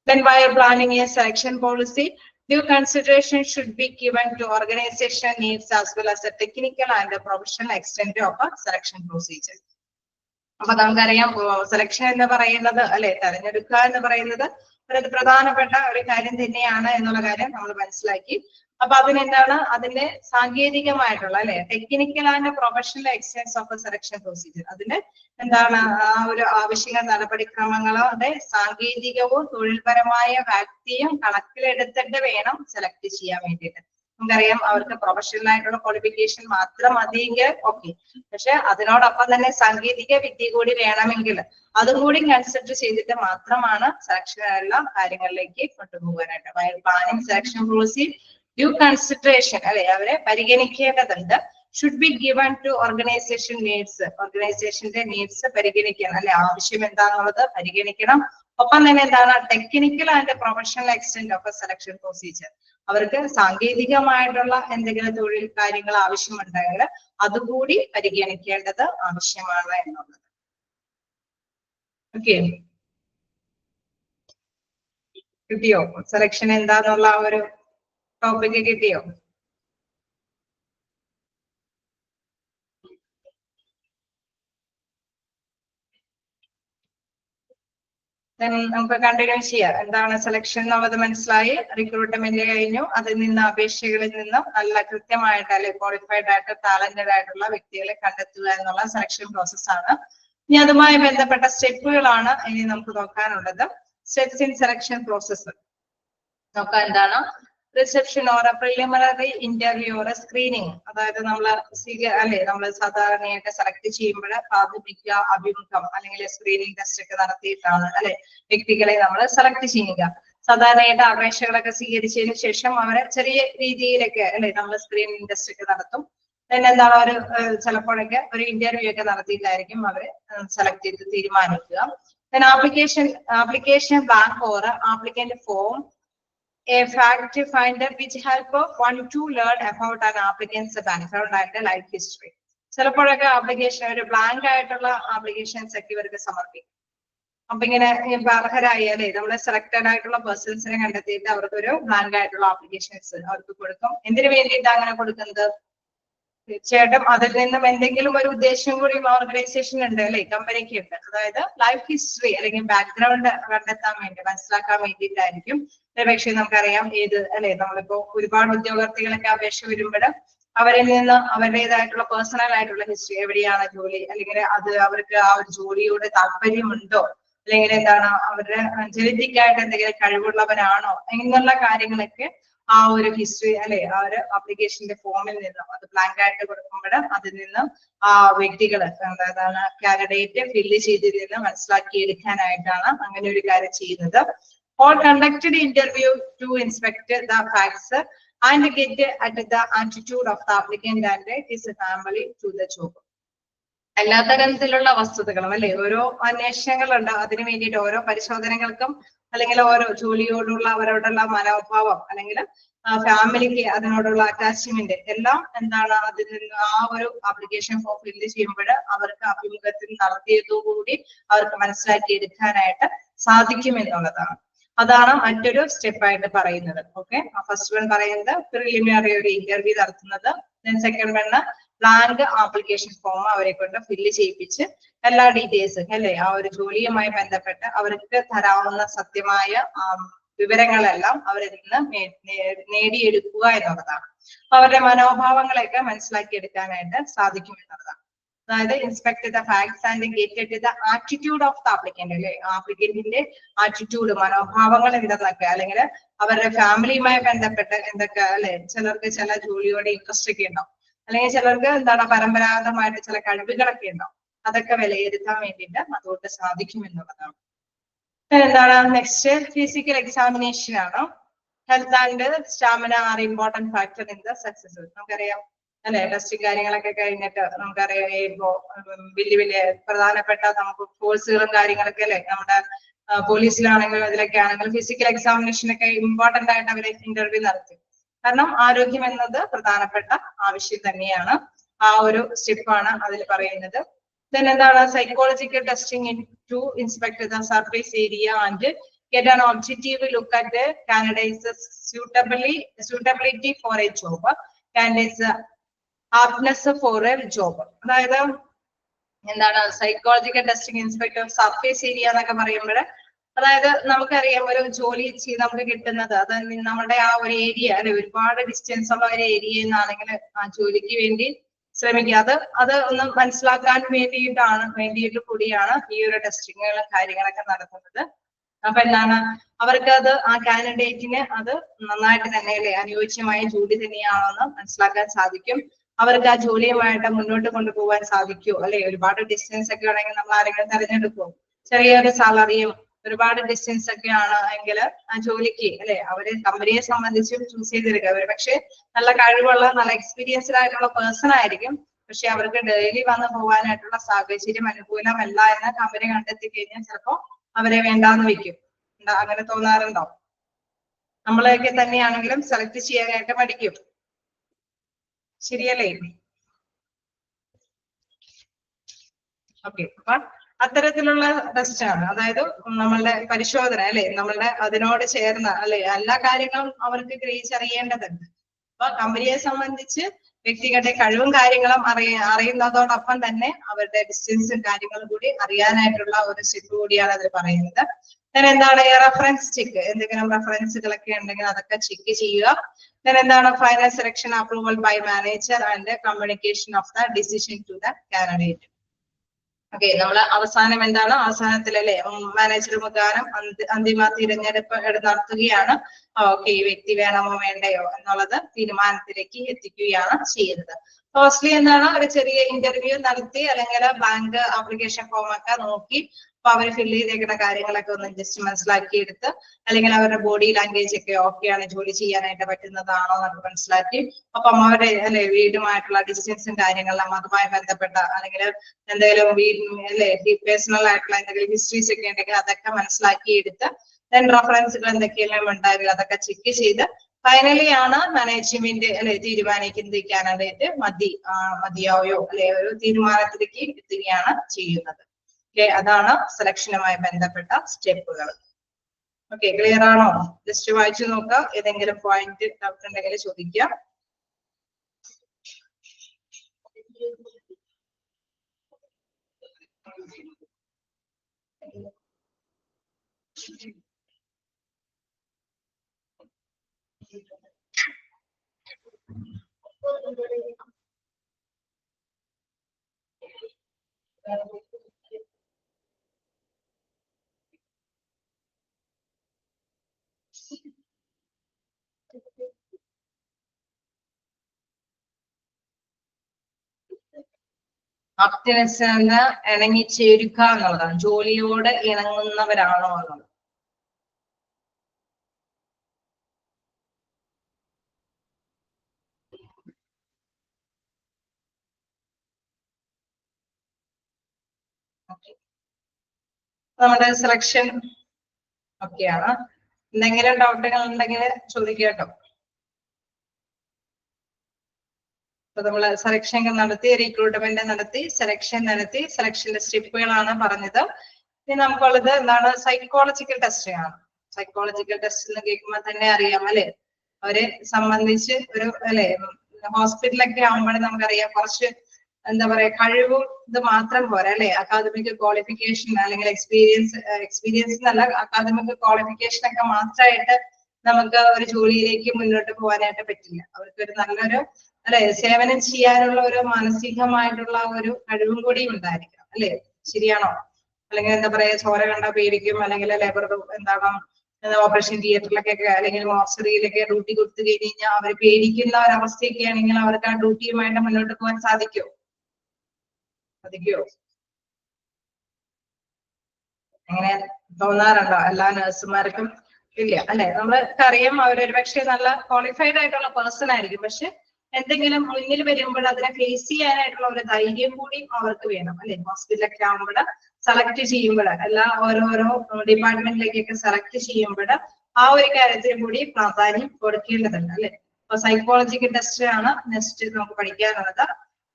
Then while planning a selection policy, due consideration should be given to organization needs as well as the technical and the professional extent of a selection procedure. അപ്പൊ നമുക്കറിയാം സെലക്ഷൻ എന്ന് പറയുന്നത് അല്ലെ, തെരഞ്ഞെടുക്കുക എന്ന് പറയുന്നത് ഒരു പ്രധാനപ്പെട്ട ഒരു കാര്യം തന്നെയാണ് എന്നുള്ള കാര്യം നമ്മൾ മനസ്സിലാക്കി. അപ്പൊ അതിനെന്താണ് അതിന്റെ സാങ്കേതികമായിട്ടുള്ള അല്ലെ technical and professional extends of selection procedure, അതിന്റെ എന്താണ് ആ ഒരു ആവശ്യങ്ങൾ നടപടിക്രമങ്ങളുടെ സാങ്കേതികവും തൊഴിൽപരമായ വ്യാപ്തിയും കണക്കിലെടുത്തിട്ട് വേണം സെലക്ട് ചെയ്യാൻ വേണ്ടിയിട്ട്. നമുക്കറിയാം അവർക്ക് പ്രൊഫഷണൽ ആയിട്ടുള്ള ക്വാളിഫിക്കേഷൻ മാത്രം മതിയെങ്കിൽ ഓക്കെ, പക്ഷെ അതിനോടൊപ്പം തന്നെ സാങ്കേതിക വിദ്യ കൂടി വേണമെങ്കിൽ അതും കൂടി കൺസിഡർ ചെയ്തിട്ട് മാത്രമാണ് സെലക്ഷൻ എല്ലാ കാര്യങ്ങളിലേക്ക് കൊണ്ടുപോകാനായിട്ട്. Planning selection policy due consideration അല്ലെ അവരെ പരിഗണിക്കേണ്ടതുണ്ട്. Should be given to organisation needs, ഓർഗനൈസേഷന്റെ നീഡ്സ് പരിഗണിക്കണം അല്ലെ, ആവശ്യം എന്താണെന്നുള്ളത് പരിഗണിക്കണം. ഒപ്പം തന്നെ എന്താണ് technical and professional extent of selection procedure, അവർക്ക് സാങ്കേതികമായിട്ടുള്ള എന്തെങ്കിലും തൊഴിൽ കാര്യങ്ങൾ ആവശ്യമുണ്ടെങ്കിൽ അതുകൂടി പരിഗണിക്കേണ്ടത് ആവശ്യമാണ് എന്നുള്ളത്. ഓക്കെ, കിട്ടിയോ? സെലക്ഷൻ എന്താന്നുള്ള ഒരു ടോപ്പിക് കിട്ടിയോ? നമുക്ക് കണ്ടിന്യൂ ചെയ്യാം. എന്താണ് സെലക്ഷൻ എന്നുള്ളത് മനസ്സിലായി, റിക്രൂട്ട്മെന്റ് കഴിഞ്ഞു, അതിൽ നിന്ന് അപേക്ഷകളിൽ നിന്നും നല്ല കൃത്യമായിട്ട് അല്ലെ ക്വാളിഫൈഡ് ആയിട്ട് ടാലന്റഡ് ആയിട്ടുള്ള വ്യക്തികളെ കണ്ടെത്തുക എന്നുള്ള സെലക്ഷൻ പ്രോസസ്സാണ്. ഇനി അതുമായി ബന്ധപ്പെട്ട സ്റ്റെപ്പുകളാണ് ഇനി നമുക്ക് നോക്കാനുള്ളത്. സ്റ്റെപ്സ് ഇൻ സെലക്ഷൻ പ്രോസസ് നോക്കാം. എന്താണ് reception or preliminary interview or screening, അതായത് നമ്മൾ അല്ലെ നമ്മൾ സാധാരണയായിട്ട് സെലക്ട് ചെയ്യുമ്പോൾ പ്രാഥമിക അഭിമുഖം അല്ലെങ്കിൽ സ്ക്രീനിങ് ടെസ്റ്റ് ഒക്കെ നടത്തിയിട്ടാണ് അല്ലെ വ്യക്തികളെ നമ്മൾ സെലക്ട് ചെയ്യുക. സാധാരണയായിട്ട് അപേക്ഷകളൊക്കെ സ്വീകരിച്ചതിന് ശേഷം അവരെ ചെറിയ രീതിയിലൊക്കെ അല്ലെ നമ്മൾ സ്ക്രീനിങ് ടെസ്റ്റ് ഒക്കെ നടത്തും. പിന്നെ എന്താണ് ഒരു ചിലപ്പോഴൊക്കെ ഒരു ഇന്റർവ്യൂ ഒക്കെ നടത്തിയിട്ടായിരിക്കും അവരെ സെലക്ട് ചെയ്ത് തീരുമാനിക്കുക. Application blank or applicant form a fact finder which help one to learn about an applicant's background and life history. ചിലപ്പോഴൊക്കെ ആപ്ലിക്കേഷൻ ഒരു ബ്ലാങ്ക് ആയിട്ടുള്ള ആപ്ലിക്കേഷൻസ് ഒക്കെ ഇവർക്ക് സമർപ്പിക്കും. അപ്പൊ ഇങ്ങനെ അർഹരായി അല്ലെ നമ്മളെ സെലക്ടഡ് ആയിട്ടുള്ള പേഴ്സൺസിനെ കണ്ടെത്തിയിട്ട് അവർക്ക് ഒരു ബ്ലാങ്ക് ആയിട്ടുള്ള ആപ്ലിക്കേഷൻസ് അവർക്ക് കൊടുക്കും. എന്തിനു വേണ്ടിയിട്ട് അങ്ങനെ കൊടുക്കുന്നത്? തീർച്ചയായിട്ടും അതിൽ നിന്നും എന്തെങ്കിലും ഒരു ഉദ്ദേശം കൂടി ഓർഗനൈസേഷൻ ഉണ്ട് അല്ലെ, കമ്പനിക്ക് ഉണ്ട്. അതായത് ലൈഫ് ഹിസ്റ്ററി അല്ലെങ്കിൽ ബാക്ക്ഗ്രൗണ്ട് കണ്ടെത്താൻ വേണ്ടി മനസ്സിലാക്കാൻ വേണ്ടിയിട്ടായിരിക്കും. പക്ഷേ നമുക്കറിയാം ഏത് അല്ലെ നമ്മളിപ്പോ ഒരുപാട് ഉദ്യോഗാർത്ഥികളൊക്കെ അപേക്ഷ വരുമ്പോൾ അവരിൽ നിന്ന് അവരുടേതായിട്ടുള്ള പേഴ്സണൽ ആയിട്ടുള്ള ഹിസ്റ്ററി, എവിടെയാണ് ജോലി അല്ലെങ്കിൽ അത് അവർക്ക് ആ ഒരു ജോലിയോട് താല്പര്യമുണ്ടോ, അല്ലെങ്കിൽ എന്താണ് അവരുടെ ജനറ്റിക് ആയിട്ട് എന്തെങ്കിലും കഴിവുള്ളവരാണോ എന്നുള്ള കാര്യങ്ങളൊക്കെ ആ ഒരു ഹിസ്റ്ററി അല്ലെ ആ ഒരു ആപ്ലിക്കേഷന്റെ ഫോമിൽ നിന്നും അത് ബ്ലാങ്ക് ആയിട്ട് കൊടുക്കുമ്പോൾ അതിൽ നിന്നും ആ വ്യക്തികള് അതാണ് കാൻഡിഡേറ്റ് ഫില്ല് ചെയ്തതിൽ നിന്ന് മനസ്സിലാക്കി എടുക്കാനായിട്ടാണ് അങ്ങനെ ഒരു കാര്യം ചെയ്യുന്നത്. Or conducted interview to inspect the facts and get at the attitude of the applicant and his family to the job. എല്ലാ തരത്തിലുള്ള വസ്തുതകളും അല്ലെ ഓരോ അന്വേഷണങ്ങളുണ്ട് അതിനു വേണ്ടിയിട്ട് ഓരോ പരിശോധനകൾക്കും അല്ലെങ്കിൽ ഓരോ ജോലിയോടുള്ള അവരോടുള്ള മനോഭാവം അല്ലെങ്കിൽ ഫാമിലിക്ക് അതിനോടുള്ള അറ്റാച്ച്മെന്റ് എല്ലാം എന്താണ് അതിൽ നിന്ന് ആ ഒരു ആപ്ലിക്കേഷൻ ഫോം ഫില്ല് ചെയ്യുമ്പോൾ അവർക്ക് അഭിമുഖത്തിൽ നടത്തിയതോടുകൂടി അവർക്ക് മനസ്സിലാക്കി എടുക്കാനായിട്ട് സാധിക്കും എന്നുള്ളതാണ്. അതാണ് മറ്റൊരു സ്റ്റെപ്പായിട്ട് പറയുന്നത്. ഓക്കെ, ഫസ്റ്റ് വൺ പറയുന്നത് പ്രിലിമിനറി ഒരു ഇന്റർവ്യൂ നടത്തുന്നത്. Second one blank application form അവരെ കൊണ്ട് ഫില്ല് ചെയ്യിപ്പിച്ച് എല്ലാ ഡീറ്റെയിൽസും അല്ലെ ആ ഒരു ജോലിയുമായി ബന്ധപ്പെട്ട് അവർക്ക് തരാവുന്ന സത്യമായ വിവരങ്ങളെല്ലാം അവരിൽ നിന്ന് നേടിയെടുക്കുക എന്നുള്ളതാണ്. അവരുടെ മനോഭാവങ്ങളെയൊക്കെ മനസ്സിലാക്കി എടുക്കാനായിട്ട് സാധിക്കും എന്നുള്ളതാണ്. അതായത് inspect the facts and get at the attitude of the applicant അല്ലെ ആപ്ലിക്കന്റിന്റെ ആറ്റിറ്റ്യൂഡ് മനോഭാവങ്ങൾ എന്തെന്നൊക്കെ അല്ലെങ്കിൽ അവരുടെ ഫാമിലിയുമായി ബന്ധപ്പെട്ട് എന്തൊക്കെ അല്ലെ ചിലർക്ക് ചില ജോലിയോടെ ഇൻട്രസ്റ്റ് ഒക്കെ ഉണ്ടാവും അല്ലെങ്കിൽ ചിലർക്ക് എന്താണ് പരമ്പരാഗതമായിട്ട് ചില കഴിവുകളൊക്കെ ഉണ്ടാവും അതൊക്കെ വിലയിരുത്താൻ വേണ്ടിയിട്ട് അതുകൊണ്ട് സാധിക്കും എന്നുള്ളതാണ്. എന്താണ് നെക്സ്റ്റ് ഫിസിക്കൽ എക്സാമിനേഷൻ ആണ്. Health and stamina R important factor in the success. നമുക്കറിയാം അല്ലെ ടെസ്റ്റിംഗ് കാര്യങ്ങളൊക്കെ കഴിഞ്ഞിട്ട് നമുക്കറിയാം ഇപ്പോ വലിയ വലിയ പ്രധാനപ്പെട്ട നമുക്ക് കോഴ്സുകളും കാര്യങ്ങളൊക്കെ അല്ലെ നമ്മുടെ പോലീസിലാണെങ്കിലും അതിലൊക്കെ ആണെങ്കിലും ഫിസിക്കൽ എക്സാമിനേഷൻ ഒക്കെ ഇമ്പോർട്ടന്റ് ആയിട്ട് അവരെ ഇന്റർവ്യൂ നടത്തി. കാരണം ആരോഗ്യം എന്നത് പ്രധാനപ്പെട്ട ആവശ്യം തന്നെയാണ്. ആ ഒരു സ്റ്റെപ്പാണ് അതിൽ പറയുന്നത്. Then എന്താണ് psychological testing to inspect the surface area and get an objective look at the candidates suitability for a job, candidates aptness for a job. അതായത് എന്താണ് psychological testing inspector surface area എന്നൊക്കെ പറയുമ്പോൾ അതായത് നമുക്കറിയാം ഒരു ജോലി ചെയ്ത് നമുക്ക് കിട്ടുന്നത് അത് നമ്മുടെ ആ ഒരു ഏരിയ അല്ലെ ഒരുപാട് ഡിസ്റ്റൻസ് ഉള്ള ഒരു ഏരിയയിൽ നിന്നാണെങ്കിൽ ആ ജോലിക്ക് വേണ്ടി ശ്രമിക്കുക. അത് ഒന്ന് മനസ്സിലാക്കാൻ വേണ്ടിയിട്ട് കൂടിയാണ് ഈ ഒരു ടെസ്റ്റിങ്ങുകളും കാര്യങ്ങളൊക്കെ നടത്തുന്നത്. അപ്പൊ എന്താണ് അവർക്ക് അത് ആ കാൻഡിഡേറ്റിന് അത് നന്നായിട്ട് തന്നെ അല്ലെ അനുയോജ്യമായ ജോലി തന്നെയാണെന്ന് മനസ്സിലാക്കാൻ സാധിക്കും. അവർക്ക് ആ ജോലിയുമായിട്ട് മുന്നോട്ട് കൊണ്ടുപോകാൻ സാധിക്കുമോ അല്ലെ ഒരുപാട് ഡിസ്റ്റൻസ് ഒക്കെ ആണെങ്കിൽ നമ്മൾ ആരെങ്കിലും തെരഞ്ഞെടുക്കുമോ ചെറിയൊരു സാലറിയും ഒരുപാട് ഡിസ്റ്റൻസ് ഒക്കെ ആണ് എങ്കിൽ ആ ജോലിക്ക് അല്ലെ അവര് കമ്പനിയെ സംബന്ധിച്ചും ചൂസ് ചെയ്തെടുക്കുക. അവർ പക്ഷെ നല്ല കഴിവുള്ള നല്ല എക്സ്പീരിയൻസ്ഡ് ആയിട്ടുള്ള പേഴ്സൺ ആയിരിക്കും. പക്ഷെ അവർക്ക് ഡെയിലി വന്ന് പോകാനായിട്ടുള്ള സാഹചര്യം അനുകൂലമല്ല എന്ന് കമ്പനി കണ്ടെത്തി കഴിഞ്ഞാൽ ചിലപ്പോ അവരെ വേണ്ടാന്ന് വെക്കും. അങ്ങനെ തോന്നാറുണ്ടോ? നമ്മളെയൊക്കെ തന്നെയാണെങ്കിലും സെലക്ട് ചെയ്യാനായിട്ട് മടിക്കും. ശരിയല്ലേ? ഓക്കെ, അപ്പൊ അത്തരത്തിലുള്ള ടെസ്റ്റ് ആണ്. അതായത് നമ്മളുടെ പരിശോധന അല്ലെ നമ്മളുടെ അതിനോട് ചേർന്ന അല്ലെ എല്ലാ കാര്യങ്ങളും അവർക്ക് ഗ്രഹിച്ചറിയേണ്ടതുണ്ട്. അപ്പൊ കമ്പനിയെ സംബന്ധിച്ച് വ്യക്തികളുടെ കഴിവും കാര്യങ്ങളും അറിയുന്നതോടൊപ്പം തന്നെ അവരുടെ ഡിസ്റ്റൻസും കാര്യങ്ങളും കൂടി അറിയാനായിട്ടുള്ള ഒരു സ്റ്റെപ്പ് കൂടിയാണ് അതിൽ പറയുന്നത്. ഞാൻ എന്താണ് റെഫറൻസ് ചെക്ക് എന്തെങ്കിലും റെഫറൻസുകളൊക്കെ ഉണ്ടെങ്കിൽ അതൊക്കെ ചെക്ക് ചെയ്യുക. ഞാൻ എന്താണ് final selection approval by manager and communication of the decision to the candidate. Okay, നമ്മൾ അവസാനം എന്താണ് അവസാനത്തിലല്ലേ മാനേജർ മുഖാനം അന്തിമ തിരഞ്ഞെടുപ്പ് നടത്തുകയാണ്. ഓക്കെ, ഈ വ്യക്തി വേണമോ വേണ്ടയോ എന്നുള്ളത് തീരുമാനത്തിലേക്ക് എത്തിക്കുകയാണ് ചെയ്യുന്നത്. ഫസ്റ്റ്ലി എന്താണ് ഒരു ചെറിയ ഇന്റർവ്യൂ നടത്തി അല്ലെങ്കിൽ ബാങ്ക് ആപ്ലിക്കേഷൻ ഫോം ഒക്കെ നോക്കി അപ്പൊ അവർ ഫില്ല് ചെയ്തേക്കുന്ന കാര്യങ്ങളൊക്കെ ഒന്ന് ജസ്റ്റ് മനസ്സിലാക്കിയെടുത്ത് അല്ലെങ്കിൽ അവരുടെ ബോഡി ലാംഗ്വേജ് ഒക്കെ ഓക്കെയാണ് ജോലി ചെയ്യാനായിട്ട് പറ്റുന്നതാണോ എന്നൊക്കെ മനസ്സിലാക്കി അപ്പം അവരുടെ അല്ലെ വീടുമായിട്ടുള്ള ഡിസ്റ്റൻസും കാര്യങ്ങളെല്ലാം അതുമായി ബന്ധപ്പെട്ട അല്ലെങ്കിൽ എന്തെങ്കിലും അല്ലെ പേഴ്സണൽ ആയിട്ടുള്ള എന്തെങ്കിലും ഹിസ്റ്ററീസ് ഒക്കെ ഉണ്ടെങ്കിൽ അതൊക്കെ മനസ്സിലാക്കിയെടുത്ത് ദെൻ റെഫറൻസുകൾ എന്തൊക്കെയെല്ലാം ഉണ്ടാകുക അതൊക്കെ ചെക്ക് ചെയ്ത് ഫൈനലി ആണ് മാനേജ്മെന്റ് അല്ലെ തീരുമാനിക്കുന്നത് ഈ കാൻഡിഡേറ്റ് മതിയാവോ അല്ലെ ഒരു തീരുമാനത്തിലേക്ക് എത്തുകയാണ് ചെയ്യുന്നത്. ഓക്കെ, അതാണ് സെലക്ഷനുമായി ബന്ധപ്പെട്ട സ്റ്റെപ്പുകൾ. ഓക്കെ, ക്ലിയർ ആണോ? ജസ്റ്റ് വായിച്ചു നോക്കുക. ഏതെങ്കിലും പോയിന്റ് ഡൗട്ട് ഉണ്ടെങ്കിൽ ചോദിക്കുക. ആപ്റ്റ്നെസ് എന്ന് ഇണങ്ങിച്ചേരുക എന്നുള്ളതാണ്, ജോലിയോട് ഇണങ്ങുന്നവരാണോ എന്നുള്ളത്. നമ്മുടെ സെലക്ഷൻ ഒക്കെയാണ്. എന്തെങ്കിലും ഡൗട്ടുകൾ ഉണ്ടെങ്കിൽ ചോദിക്കട്ടോ. അപ്പൊ നമ്മള് സെലക്ഷൻ നടത്തി, റിക്രൂട്ട്മെന്റ് നടത്തി, സെലക്ഷന്റെ സ്റ്റെപ്പുകളാണ് പറഞ്ഞത്. ഇനി നമുക്കുള്ളത് എന്താണ്? സൈക്കോളജിക്കൽ ടെസ്റ്റ് ആണ്. സൈക്കോളജിക്കൽ ടെസ്റ്റ് എന്ന് കേൾക്കുമ്പോൾ തന്നെ അറിയാം അല്ലെ, അവരെ സംബന്ധിച്ച് ഒരു അല്ലെ, ഹോസ്പിറ്റലൊക്കെ ആകുമ്പോൾ നമുക്കറിയാം കുറച്ച് എന്താ പറയാ, കഴിവും ഇത് മാത്രം പോരാ അല്ലെ, അക്കാദമിക് ക്വാളിഫിക്കേഷൻ അല്ലെങ്കിൽ എക്സ്പീരിയൻസ് എന്നല്ല, അക്കാദമിക് ക്വാളിഫിക്കേഷൻ ഒക്കെ മാത്രമായിട്ട് നമുക്ക് ഒരു ജോലിയിലേക്ക് മുന്നോട്ട് പോകാനായിട്ട് പറ്റില്ല. അവർക്ക് ഒരു നല്ലൊരു അല്ലെ സേവനം ചെയ്യാനുള്ള ഒരു മാനസികമായിട്ടുള്ള ഒരു കഴിവും കൂടി ഉണ്ടായിരിക്കണം അല്ലെ, ശരിയാണോ? അല്ലെങ്കിൽ എന്താ പറയാ, ചോര കണ്ട പേടിക്കും, അല്ലെങ്കിൽ ലേബർ എന്താണ് ഓപ്പറേഷൻ തിയേറ്ററിലൊക്കെ അല്ലെങ്കിൽ മോർച്ചറിയിലൊക്കെ ഡ്യൂട്ടി കൊടുത്തു കഴിഞ്ഞാൽ അവർ പേടിക്കുന്ന ഒരവസ്ഥയൊക്കെ ആണെങ്കിൽ അവർക്ക് ആ ഡ്യൂട്ടിയുമായിട്ട് മുന്നോട്ട് പോകാൻ സാധിക്കുമോ? അങ്ങനെ തോന്നാറുണ്ടോ എല്ലാ നഴ്സുമാർക്കും? ഇല്ല അല്ലെ. നമ്മൾക്കറിയാം അവരൊരു പക്ഷേ നല്ല ക്വാളിഫൈഡ് ആയിട്ടുള്ള പേഴ്സൺ ആയിരിക്കും, പക്ഷെ എന്തെങ്കിലും മുന്നിൽ വരുമ്പോൾ അതിനെ ഫേസ് ചെയ്യാനായിട്ടുള്ള ഒരു ധൈര്യം കൂടി അവർക്ക് വേണം അല്ലെ. ഹോസ്പിറ്റലൊക്കെ ആകുമ്പോൾ സെലക്ട് ചെയ്യുമ്പോൾ, എല്ലാ ഓരോരോ ഡിപ്പാർട്ട്മെന്റിലേക്കൊക്കെ സെലക്ട് ചെയ്യുമ്പോൾ ആ ഒരു കാര്യത്തിന് കൂടി പ്രാധാന്യം കൊടുക്കേണ്ടതുണ്ട് അല്ലെ. അപ്പൊ സൈക്കോളജിക്കൽ ടെസ്റ്റ് ആണ് നെക്സ്റ്റ് നമുക്ക് പഠിക്കാനുള്ളത്.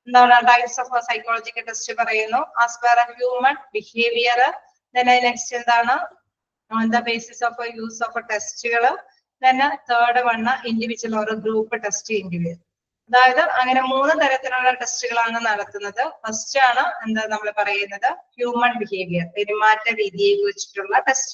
എന്താണ് ടൈപ്സ് ഓഫ് സൈക്കോളജിക്കൽ ടെസ്റ്റ് പറയുന്നു? As per human behaviour. Next എന്താണ്? The basis of use of ടെസ്റ്റുകൾ. Third one individual or group test individual. അതായത് അങ്ങനെ 3 തരത്തിലുള്ള ടെസ്റ്റുകളാണ് നടത്തുന്നത്. ഫസ്റ്റ് ആണ് എന്താ നമ്മൾ പറയുന്നത്? ഹ്യൂമൻ ബിഹേവിയർ, പെരുമാറ്റ രീതിയെ കുറിച്ചിട്ടുള്ള ടെസ്റ്റ്.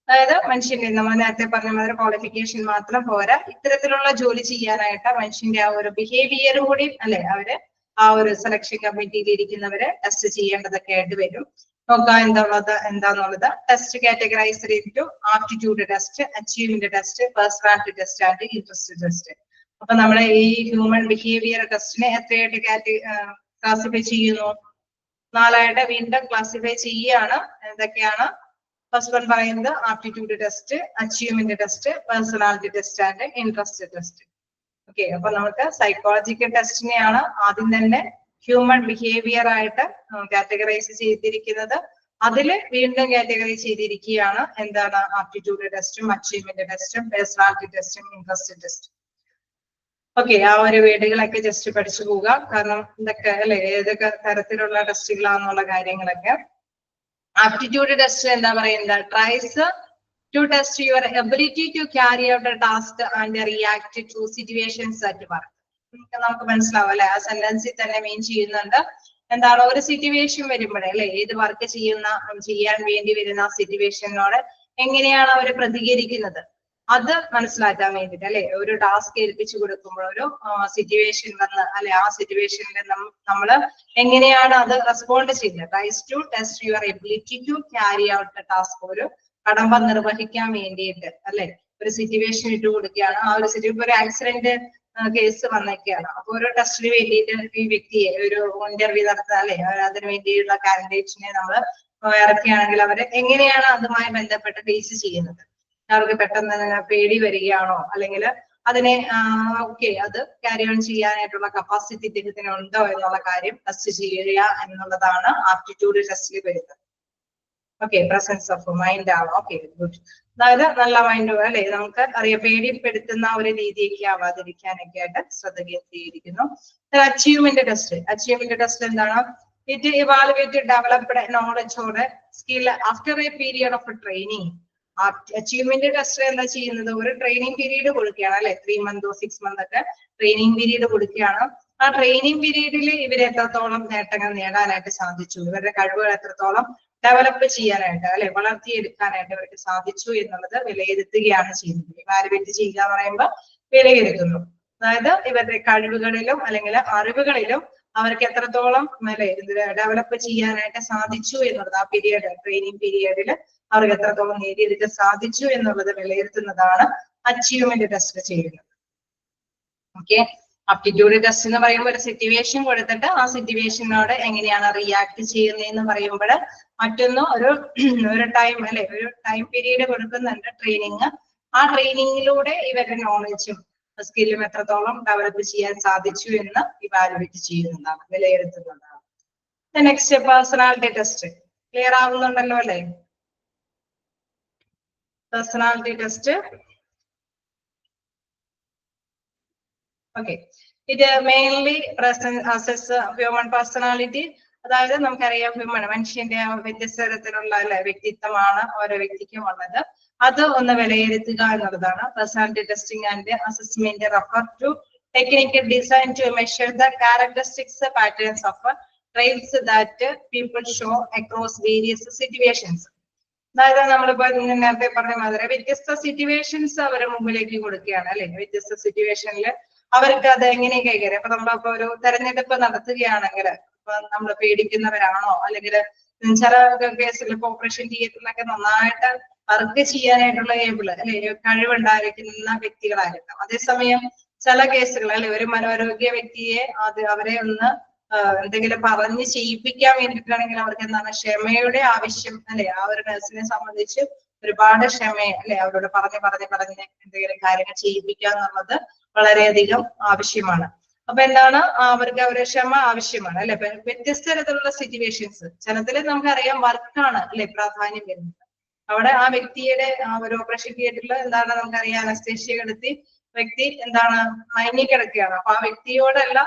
അതായത് മനുഷ്യന്റെ നമ്മൾ നേരത്തെ പറഞ്ഞ മാതിരി ക്വാളിഫിക്കേഷൻ മാത്രം പോരാ, ഇത്തരത്തിലുള്ള ജോലി ചെയ്യാനായിട്ട് മനുഷ്യന്റെ ആ ഒരു ബിഹേവിയർ കൂടി അല്ലെ അവര് ആ ഒരു സെലക്ഷൻ കമ്മിറ്റിയിൽ ഇരിക്കുന്നവര് ടെസ്റ്റ് ചെയ്യേണ്ടതൊക്കെ ആയിട്ട് വരും. നോക്കാം എന്താന്നുള്ളത്. Test categorised into aptitude test, achievement test, personality test and interest test. അപ്പൊ നമ്മളെ ഈ ഹ്യൂമൻ ബിഹേവിയർ ടെസ്റ്റിനെ എത്രയായിട്ട് ക്ലാസിഫൈ ചെയ്യുന്നു? 4ആയിട്ട് വീണ്ടും ക്ലാസിഫൈ ചെയ്യുകയാണ്. എന്തൊക്കെയാണ്? ഫസ്റ്റ് വൺ പറയുന്നത് aptitude test, achievement test, personality test and interest test. Okay, അപ്പൊ നമുക്ക് സൈക്കോളജിക്കൽ ടെസ്റ്റിനെയാണ് ആദ്യം തന്നെ ഹ്യൂമൻ ബിഹേവിയർ ആയിട്ട് കാറ്റഗറൈസ് ചെയ്തിരിക്കുന്നത്. അതില് വീണ്ടും കാറ്റഗറൈസ് ചെയ്തിരിക്കുകയാണ് എന്താണ്? ആപ്റ്റിറ്റ്യൂഡ് ടെസ്റ്റും, അച്ചീവ്മെന്റ് ടെസ്റ്റും, പേഴ്സണാലിറ്റി ടെസ്റ്റും, ഇൻട്രസ്റ്റ് ടെസ്റ്റും. ഓക്കെ, ആ ഒരു വേർഡുകളൊക്കെ ജസ്റ്റ് പഠിച്ചു പോവുക. കാരണം ഇതൊക്കെ അല്ലെ ഏതൊക്കെ തരത്തിലുള്ള ടെസ്റ്റുകളാന്നുള്ള കാര്യങ്ങളൊക്കെ. ആപ്റ്റിറ്റ്യൂഡ് ടെസ്റ്റ് എന്താ പറയുന്നത്? Tries to test your ability to carry out a task and react to situations at work. നമുക്ക് മനസ്സിലാവും അല്ലെ, ആ സെന്റൻസിൽ തന്നെ മീൻ ചെയ്യുന്നുണ്ട്. എന്താണ്? ഒരു സിറ്റുവേഷൻ വരുമ്പോഴേ അല്ലെ, ഏത് വർക്ക് ചെയ്യാൻ വേണ്ടി വരുന്ന ആ സിറ്റുവേഷനോട് എങ്ങനെയാണ് അവർ പ്രതികരിക്കുന്നത് അത് മനസ്സിലാക്കാൻ വേണ്ടിട്ട് അല്ലെ. ഒരു ടാസ്ക് ഏൽപ്പിച്ചു കൊടുക്കുമ്പോൾ ഒരു സിറ്റുവേഷൻ വന്ന് അല്ലെ, ആ സിറ്റുവേഷനിൽ നമ്മള് എങ്ങനെയാണ് അത് റെസ്പോണ്ട് ചെയ്യുന്നത്? Tries to test your ability to carry out the task. ഒരു കടമ്പ നിർവഹിക്കാൻ വേണ്ടിയിട്ട് അല്ലെ ഒരു സിറ്റുവേഷൻ ഇട്ട് കൊടുക്കുകയാണ്. ആ ഒരു സിറ്റുവേഷൻ, ഒരു ആക്സിഡന്റ് കേസ് വന്നൊക്കെയാണ്. അപ്പൊ ഒരു ടെസ്റ്റിന് വേണ്ടിയിട്ട് ഈ വ്യക്തിയെ ഒരു ഇന്റർവ്യൂ നടത്തുക അല്ലെ, അതിന് വേണ്ടിയുള്ള കാൻഡിഡേറ്റ്സിനെ നമ്മൾ ഇറക്കുകയാണെങ്കിൽ അവര് എങ്ങനെയാണ് അതുമായി ബന്ധപ്പെട്ട് ഫേസ് ചെയ്യുന്നത്? അവർക്ക് പെട്ടെന്ന് പേടി വരികയാണോ, അല്ലെങ്കിൽ അതിനെ ഓക്കെ അത് ക്യാരി ഓൺ ചെയ്യാനായിട്ടുള്ള കപ്പാസിറ്റി ഇദ്ദേഹത്തിന് ഉണ്ടോ എന്നുള്ള കാര്യം ടെസ്റ്റ് ചെയ്യുക എന്നുള്ളതാണ് ആപ്റ്റിറ്റ്യൂഡ് ടെസ്റ്റിൽ വരുന്നത്. ഓക്കെ, പ്രസൻസ് ഓഫ് മൈൻഡ് ആണ്. Okay, good. അതായത് നല്ല മൈൻഡ് അല്ലെ, നമുക്ക് അറിയാം പേടിപ്പെടുത്തുന്ന ഒരു രീതിയൊക്കെ ആവാതിരിക്കാനൊക്കെ ആയിട്ട് ശ്രദ്ധ കേന്ദ്രീകരിക്കുന്നു. അച്ചീവ്മെന്റ് ടെസ്റ്റ് എന്താണ്? It evaluate developed knowledge or skill after A period of training. Achievement test എന്താ ചെയ്യുന്നത്? ഒരു ട്രെയിനിങ് പീരീഡ് കൊടുക്കുകയാണ് അല്ലെ, 3 months 6 months ഒക്കെ ട്രെയിനിങ് പീരീഡ് കൊടുക്കുകയാണ്. ആ ട്രെയിനിങ് പീരീഡിൽ ഇവർ എത്രത്തോളം നേട്ടങ്ങൾ നേടാനായിട്ട് സാധിച്ചു, ഇവരുടെ കഴിവുകൾ എത്രത്തോളം ഡെവലപ്പ് ചെയ്യാനായിട്ട് അല്ലെ വളർത്തിയെടുക്കാനായിട്ട് അവർക്ക് സാധിച്ചു എന്നുള്ളത് വിലയിരുത്തുകയാണ് ചെയ്യുന്നത്. ഇവാലുവേറ്റ് ചെയ്യുക എന്ന് പറയുമ്പോൾ വിലയിരുത്തുന്നു. അതായത് ഇവരുടെ കഴിവുകളിലും അല്ലെങ്കിൽ അറിവുകളിലും അവർക്ക് എത്രത്തോളം അല്ലെ ഡെവലപ്പ് ചെയ്യാനായിട്ട് സാധിച്ചു എന്നുള്ളത് ആ പീരീഡ് ട്രെയിനിങ് പീരീഡിൽ അവർക്ക് എത്രത്തോളം നേടിയെടുക്കാൻ സാധിച്ചു എന്നുള്ളത് വിലയിരുത്തുന്നതാണ് അച്ചീവ്മെന്റ് ടെസ്റ്റ് ചെയ്യുന്നത്. ഓക്കെ, ആപ്റ്റിറ്റ്യൂഡ് ടെസ്റ്റ് എന്ന് പറയുമ്പോൾ ഒരു സിറ്റുവേഷൻ കൊടുത്തിട്ട് ആ സിറ്റുവേഷനോട് എങ്ങനെയാണ് റിയാക്ട് ചെയ്യുന്നതെന്ന് പറയുമ്പോൾ മറ്റൊന്ന് ഒരു ടൈം അല്ലെ, ഒരു ടൈം പീരീഡ് കൊടുക്കുന്നുണ്ട് ട്രെയിനിങ്. ആ ട്രെയിനിങ്ങിലൂടെ ഇവരുടെ നോളജും സ്കില്ലും എത്രത്തോളം ഡെവലപ്പ് ചെയ്യാൻ സാധിച്ചു എന്ന് ഇവാലുവേറ്റ് ചെയ്യുന്നതാണ്, വിലയിരുത്തുന്നതാണ്. Next personality test. ക്ലിയർ ആവുന്നുണ്ടല്ലോ അല്ലെ? Personality test. ഓക്കെ, ഇത് മെയിൻലി അസസ് ഹ്യൂമൻ പേഴ്സണാലിറ്റി. അതായത് നമുക്കറിയാം മനുഷ്യന്റെ വ്യത്യസ്ത തരത്തിലുള്ള അല്ലെ വ്യക്തിത്വമാണ് ഓരോ വ്യക്തിക്കും ഉള്ളത്. അത് ഒന്ന് വിലയിരുത്തുക എന്നുള്ളതാണ്. Personality testing and assessment refer to technical design to measure the characteristics patterns of traits that people show across various situations. അതായത് നമ്മളിപ്പോ നേരത്തെ പറഞ്ഞ മാതിരി വ്യത്യസ്ത സിറ്റുവേഷൻസ് അവരുടെ മുമ്പിലേക്ക് കൊടുക്കുകയാണ് അല്ലെ. വ്യത്യസ്ത സിറ്റുവേഷനിൽ അവർക്ക് അത് എങ്ങനെ കൈകാര്യം. അപ്പൊ നമ്മളിപ്പോ ഒരു തെരഞ്ഞെടുപ്പ് നടത്തുകയാണെങ്കിൽ നമ്മൾ പേടിക്കുന്നവരാണോ, അല്ലെങ്കിൽ ചില കേസിൽ ഇപ്പൊ ഓപ്പറേഷൻ തിയേറ്ററിലൊക്കെ നന്നായിട്ട് വർക്ക് ചെയ്യാനായിട്ടുള്ള ഏബിള് അല്ലെ കഴിവുണ്ടായിരിക്കുന്ന വ്യക്തികളായിരിക്കാം. അതേസമയം ചില കേസുകൾ അല്ലെ ഒരു മനോരോഗ്യ വ്യക്തിയെ അവരെ ഒന്ന് എന്തെങ്കിലും പറഞ്ഞ് ചെയ്യിപ്പിക്കാൻ വേണ്ടിയിട്ടാണെങ്കിൽ അവർക്ക് എന്താണ് ക്ഷമയുടെ ആവശ്യം അല്ലെ. ആ ഒരു നഴ്സിനെ സംബന്ധിച്ച് ഒരുപാട് ക്ഷമ അല്ലെ, അവരോട് പറഞ്ഞ് എന്തെങ്കിലും കാര്യങ്ങൾ ചെയ്യിപ്പിക്കുക എന്നുള്ളത് വളരെയധികം ആവശ്യമാണ്. അപ്പൊ എന്താണ് അവർക്ക് അവരുടെ ക്ഷമ ആവശ്യമാണ് അല്ലെ. വ്യത്യസ്ത തരത്തിലുള്ള സിറ്റുവേഷൻസ്, ചിലതിൽ നമുക്കറിയാം വർക്കാണ് അല്ലെ പ്രാധാന്യം വരുന്നത്. അവിടെ ആ വ്യക്തിയുടെ ഒരു ഓപ്പറേഷൻ തിയേറ്ററിൽ എന്താണ് നമുക്കറിയാം അനസ്തേഷ്യ കടത്തി വ്യക്തി എന്താണ് മയങ്ങിക്കിടക്കുകയാണ്. അപ്പൊ ആ വ്യക്തിയോടല്ല